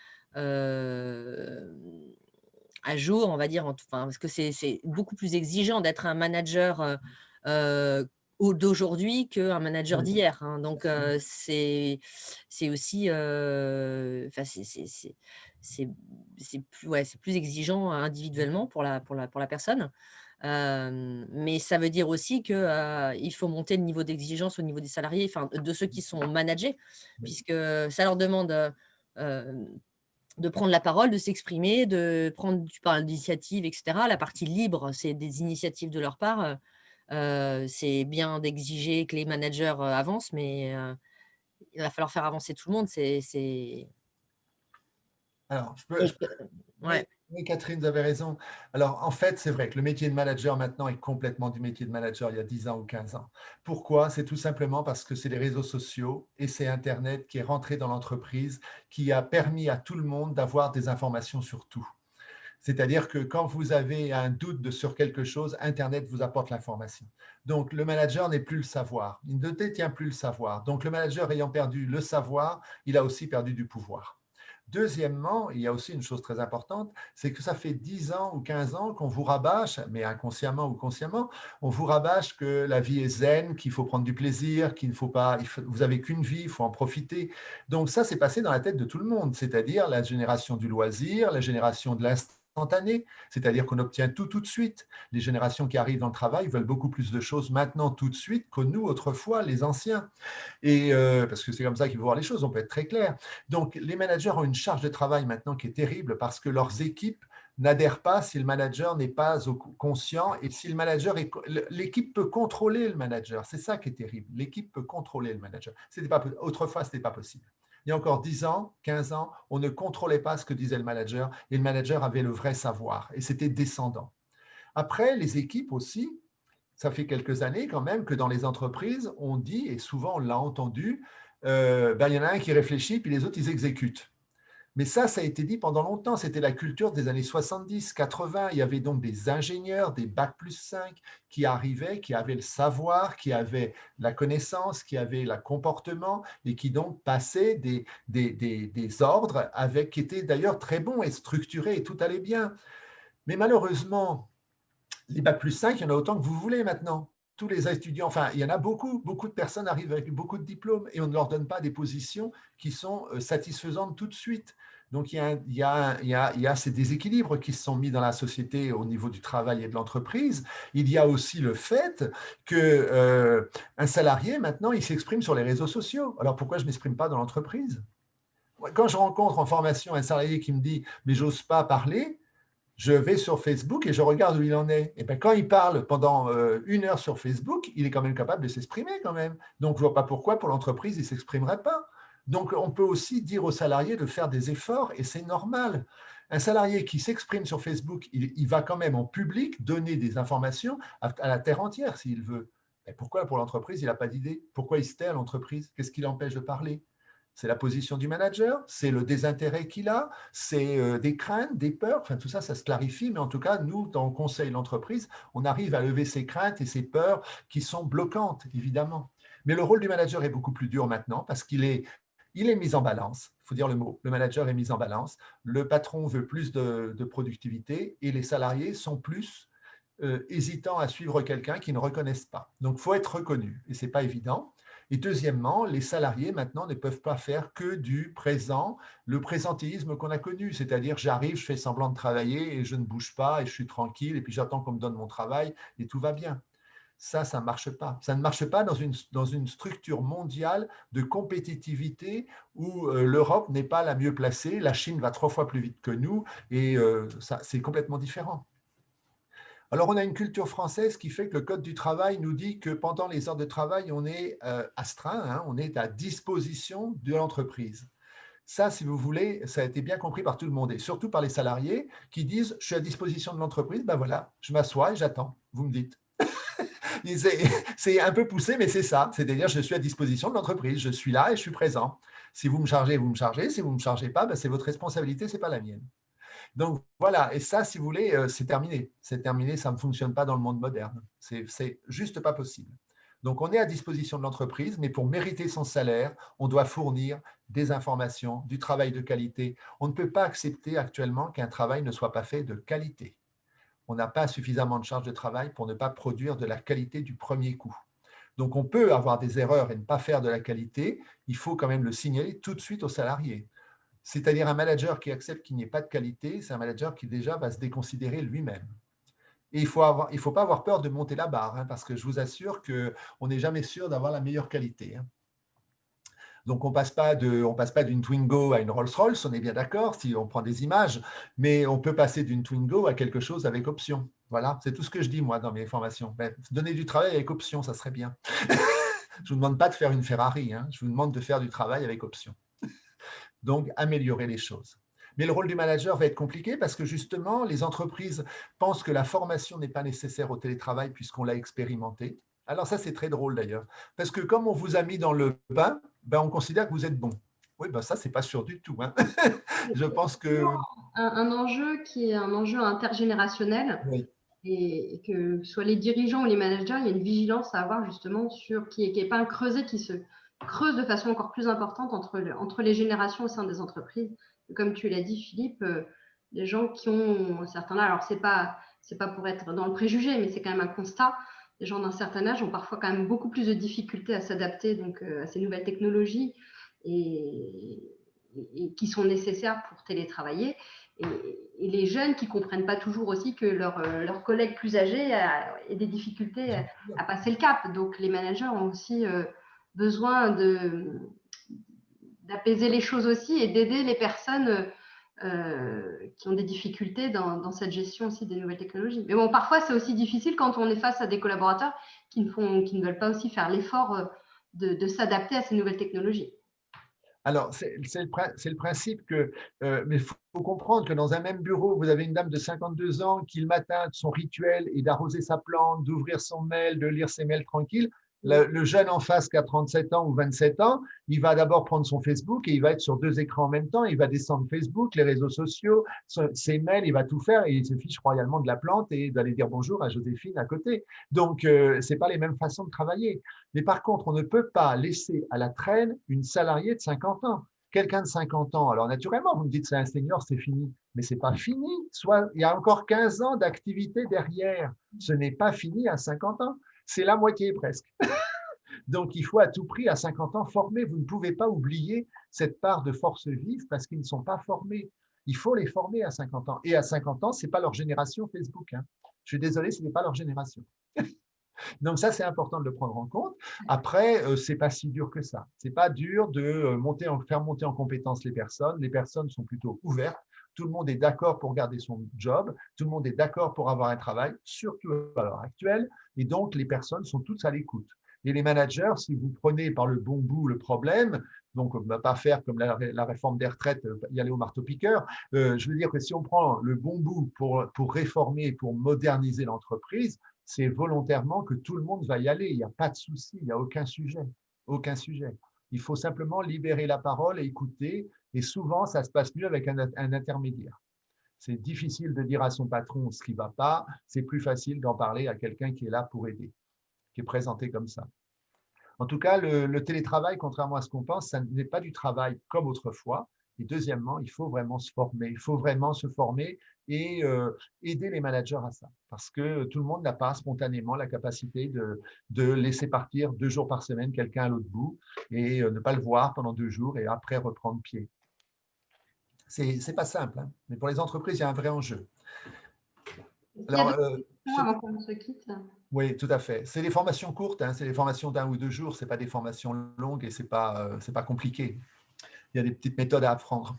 à jour, on va dire, parce que c'est beaucoup plus exigeant d'être un manager d'aujourd'hui qu'un manager d'hier. Hein. Donc, c'est aussi… c'est plus exigeant individuellement pour la personne. Mais ça veut dire aussi qu'il faut monter le niveau d'exigence au niveau des salariés, de ceux qui sont managés, puisque ça leur demande de prendre la parole, de s'exprimer, tu parles d'initiative, etc. La partie libre, c'est des initiatives de leur part. C'est bien d'exiger que les managers avancent, mais il va falloir faire avancer tout le monde. Alors, Ouais. Oui, Catherine, vous avez raison. Alors, en fait, c'est vrai que le métier de manager maintenant est complètement du métier de manager il y a 10 ans ou 15 ans. Pourquoi? C'est tout simplement parce que c'est les réseaux sociaux et c'est Internet qui est rentré dans l'entreprise, qui a permis à tout le monde d'avoir des informations sur tout. C'est-à-dire que quand vous avez un doute sur quelque chose, Internet vous apporte l'information. Donc, le manager n'est plus le savoir. Il ne détient plus le savoir. Donc, le manager ayant perdu le savoir, il a aussi perdu du pouvoir. Deuxièmement, il y a aussi une chose très importante, c'est que ça fait 10 ans ou 15 ans qu'on vous rabâche, mais inconsciemment ou consciemment, on vous rabâche que la vie est zen, qu'il faut prendre du plaisir, qu'il ne faut pas, vous n'avez qu'une vie, il faut en profiter. Donc ça, c'est passé dans la tête de tout le monde, c'est-à-dire la génération du loisir, la génération de l'instantané, c'est-à-dire qu'on obtient tout de suite. Les générations qui arrivent dans le travail veulent beaucoup plus de choses maintenant tout de suite que nous autrefois, les anciens. Et parce que c'est comme ça qu'il faut voir les choses, on peut être très clair. Donc, les managers ont une charge de travail maintenant qui est terrible parce que leurs équipes n'adhèrent pas si le manager n'est pas conscient et si le manager l'équipe peut contrôler le manager. C'est ça qui est terrible. L'équipe peut contrôler le manager. Autrefois, ce n'était pas possible. Il y a encore 10 ans, 15 ans, on ne contrôlait pas ce que disait le manager et le manager avait le vrai savoir et c'était descendant. Après, les équipes aussi, ça fait quelques années quand même que dans les entreprises, on dit, et souvent on l'a entendu, il y en a un qui réfléchit, puis les autres, ils exécutent. Mais ça a été dit pendant longtemps, c'était la culture des années 70, 80. Il y avait donc des ingénieurs, des Bac+5 qui arrivaient, qui avaient le savoir, qui avaient la connaissance, qui avaient le comportement et qui donc passaient des ordres qui étaient d'ailleurs très bons et structurés et tout allait bien. Mais malheureusement, les Bac+5, il y en a autant que vous voulez maintenant. Tous les étudiants, il y en a beaucoup de personnes arrivent avec beaucoup de diplômes et on ne leur donne pas des positions qui sont satisfaisantes tout de suite. Donc, il y a ces déséquilibres qui se sont mis dans la société au niveau du travail et de l'entreprise. Il y a aussi le fait qu'un salarié, maintenant, il s'exprime sur les réseaux sociaux. Alors, pourquoi je ne m'exprime pas dans l'entreprise ? Quand je rencontre en formation un salarié qui me dit « mais j'ose pas parler », je vais sur Facebook et je regarde où il en est. Et bien, quand il parle pendant 1 heure sur Facebook, il est quand même capable de s'exprimer quand même. Donc, je ne vois pas pourquoi pour l'entreprise, il ne s'exprimerait pas. Donc, on peut aussi dire aux salariés de faire des efforts et c'est normal. Un salarié qui s'exprime sur Facebook, il va quand même en public donner des informations à la terre entière s'il veut. Et pourquoi pour l'entreprise, il n'a pas d'idée? Pourquoi il se tait à l'entreprise? Qu'est-ce qui l'empêche de parler? C'est la position du manager, c'est le désintérêt qu'il a, c'est des craintes, des peurs, enfin tout ça, ça se clarifie, mais en tout cas, nous, dans le conseil l'entreprise, on arrive à lever ces craintes et ces peurs qui sont bloquantes, évidemment. Mais le rôle du manager est beaucoup plus dur maintenant parce qu'il est mis en balance, il faut dire le mot, le manager est mis en balance, le patron veut plus de productivité et les salariés sont plus hésitants à suivre quelqu'un qu'ils ne reconnaissent pas. Donc, il faut être reconnu et ce n'est pas évident. Et deuxièmement, les salariés maintenant ne peuvent pas faire que du présent, le présentéisme qu'on a connu, c'est-à-dire j'arrive, je fais semblant de travailler et je ne bouge pas et je suis tranquille et puis j'attends qu'on me donne mon travail et tout va bien. Ça ne marche pas. Ça ne marche pas dans une structure mondiale de compétitivité où l'Europe n'est pas la mieux placée, la Chine va 3 fois plus vite que nous et c'est complètement différent. Alors, on a une culture française qui fait que le Code du travail nous dit que pendant les heures de travail, on est astreint, hein, on est à disposition de l'entreprise. Ça, si vous voulez, ça a été bien compris par tout le monde et surtout par les salariés qui disent « je suis à disposition de l'entreprise, ben voilà, je m'assois et j'attends, vous me dites ». C'est un peu poussé, mais c'est ça, c'est-à-dire je suis à disposition de l'entreprise, je suis là et je suis présent. Si vous me chargez, vous me chargez, si vous ne me chargez pas, ben c'est votre responsabilité, ce n'est pas la mienne. Donc voilà, et ça, si vous voulez, c'est terminé. C'est terminé, ça ne fonctionne pas dans le monde moderne. C'est juste pas possible. Donc on est à disposition de l'entreprise, mais pour mériter son salaire, on doit fournir des informations, du travail de qualité. On ne peut pas accepter actuellement qu'un travail ne soit pas fait de qualité. On n'a pas suffisamment de charge de travail pour ne pas produire de la qualité du premier coup. Donc on peut avoir des erreurs et ne pas faire de la qualité, il faut quand même le signaler tout de suite aux salariés. C'est-à-dire un manager qui accepte qu'il n'y ait pas de qualité, c'est un manager qui déjà va se déconsidérer lui-même. Et il ne faut pas avoir peur de monter la barre, hein, parce que je vous assure qu'on n'est jamais sûr d'avoir la meilleure qualité. Hein. Donc, on ne passe pas d'une Twingo à une Rolls-Royce, on est bien d'accord, si on prend des images, mais on peut passer d'une Twingo à quelque chose avec option. Voilà, c'est tout ce que je dis, moi, dans mes formations. Ben, donner du travail avec option, ça serait bien. Je ne vous demande pas de faire une Ferrari, hein, je vous demande de faire du travail avec option. Donc, améliorer les choses. Mais le rôle du manager va être compliqué parce que justement, les entreprises pensent que la formation n'est pas nécessaire au télétravail puisqu'on l'a expérimenté. Alors ça, c'est très drôle d'ailleurs. Parce que comme on vous a mis dans le bain, ben, on considère que vous êtes bon. Oui, ben ça, ce n'est pas sûr du tout. Hein. Je pense que… Un enjeu qui est un enjeu intergénérationnel. Oui. Et que ce soit les dirigeants ou les managers, il y a une vigilance à avoir justement sur qu'il n'y ait pas un creuset qui se creuse de façon encore plus importante entre les générations au sein des entreprises. Comme tu l'as dit, Philippe, les gens qui ont un certain âge, alors c'est pas pour être dans le préjugé, mais c'est quand même un constat, les gens d'un certain âge ont parfois quand même beaucoup plus de difficultés à s'adapter donc, à ces nouvelles technologies et qui sont nécessaires pour télétravailler. Et les jeunes qui ne comprennent pas toujours aussi que leurs collègues plus âgés aient des difficultés à passer le cap. Donc, les managers ont aussi besoin d'apaiser les choses aussi et d'aider les personnes qui ont des difficultés dans cette gestion aussi des nouvelles technologies. Mais bon, parfois, c'est aussi difficile quand on est face à des collaborateurs qui ne veulent pas aussi faire l'effort de s'adapter à ces nouvelles technologies. Alors, c'est le principe que, mais il faut comprendre que dans un même bureau, vous avez une dame de 52 ans qui, le matin, son rituel est d'arroser sa plante, d'ouvrir son mail, de lire ses mails tranquilles. Le jeune en face qui a 37 ans ou 27 ans, il va d'abord prendre son Facebook et il va être sur 2 écrans en même temps. Il va descendre Facebook, les réseaux sociaux, ses mails, il va tout faire et il se fiche royalement de la plante et d'aller dire bonjour à Joséphine à côté. Donc, ce n'est pas les mêmes façons de travailler. Mais par contre, on ne peut pas laisser à la traîne une salariée de 50 ans. Quelqu'un de 50 ans, alors naturellement, vous me dites c'est un senior, c'est fini. Mais ce n'est pas fini. Soit, il y a encore 15 ans d'activité derrière. Ce n'est pas fini à 50 ans. C'est la moitié presque. Donc, il faut à tout prix, à 50 ans, former. Vous ne pouvez pas oublier cette part de force vive parce qu'ils ne sont pas formés. Il faut les former à 50 ans. Et à 50 ans, ce n'est pas leur génération Facebook. Hein. Je suis désolé, ce n'est pas leur génération. Donc ça, c'est important de le prendre en compte. Après, c'est pas si dur que ça. C'est pas dur de faire monter en compétence les personnes. Les personnes sont plutôt ouvertes. Tout le monde est d'accord pour garder son job. Tout le monde est d'accord pour avoir un travail, surtout à l'heure actuelle. Et donc, les personnes sont toutes à l'écoute. Et les managers, si vous prenez par le bon bout le problème, donc on ne va pas faire comme la réforme des retraites, y aller au marteau-piqueur. Je veux dire que si on prend le bon bout pour réformer, pour moderniser l'entreprise, c'est volontairement que tout le monde va y aller. Il n'y a pas de souci, il n'y a aucun sujet. Aucun sujet. Il faut simplement libérer la parole et écouter. Et souvent, ça se passe mieux avec un intermédiaire. C'est difficile de dire à son patron ce qui ne va pas. C'est plus facile d'en parler à quelqu'un qui est là pour aider, qui est présenté comme ça. En tout cas, le télétravail, contrairement à ce qu'on pense, ça n'est pas du travail comme autrefois. Et deuxièmement, il faut vraiment se former. Il faut vraiment se former et aider les managers à ça. Parce que tout le monde n'a pas spontanément la capacité de laisser partir 2 jours par semaine quelqu'un à l'autre bout et ne pas le voir pendant 2 jours et après reprendre pied. C'est pas simple, hein. Mais pour les entreprises, il y a un vrai enjeu. Alors, avant qu'on se quitte. Oui, tout à fait. C'est des formations courtes, hein, c'est des formations d'1 ou 2 jours, ce n'est pas des formations longues et ce n'est pas compliqué. Il y a des petites méthodes à apprendre.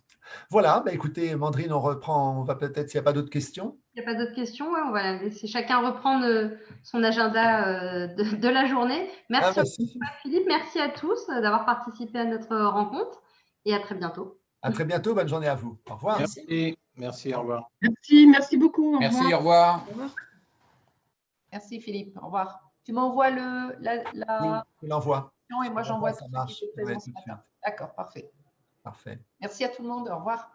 Voilà, bah écoutez, Mandrine, on reprend, on va peut-être, s'il n'y a pas d'autres questions. Il n'y a pas d'autres questions, ouais, on va laisser chacun reprendre son agenda de la journée. Merci Philippe, merci à tous d'avoir participé à notre rencontre et à très bientôt. À très bientôt, bonne journée à vous. Au revoir. Merci, au revoir. Merci beaucoup. Merci, au revoir. Merci Philippe, au revoir. Tu m'envoies je l'envoie. Et moi j'envoie ça marche. D'accord, parfait. Parfait. Merci à tout le monde, au revoir.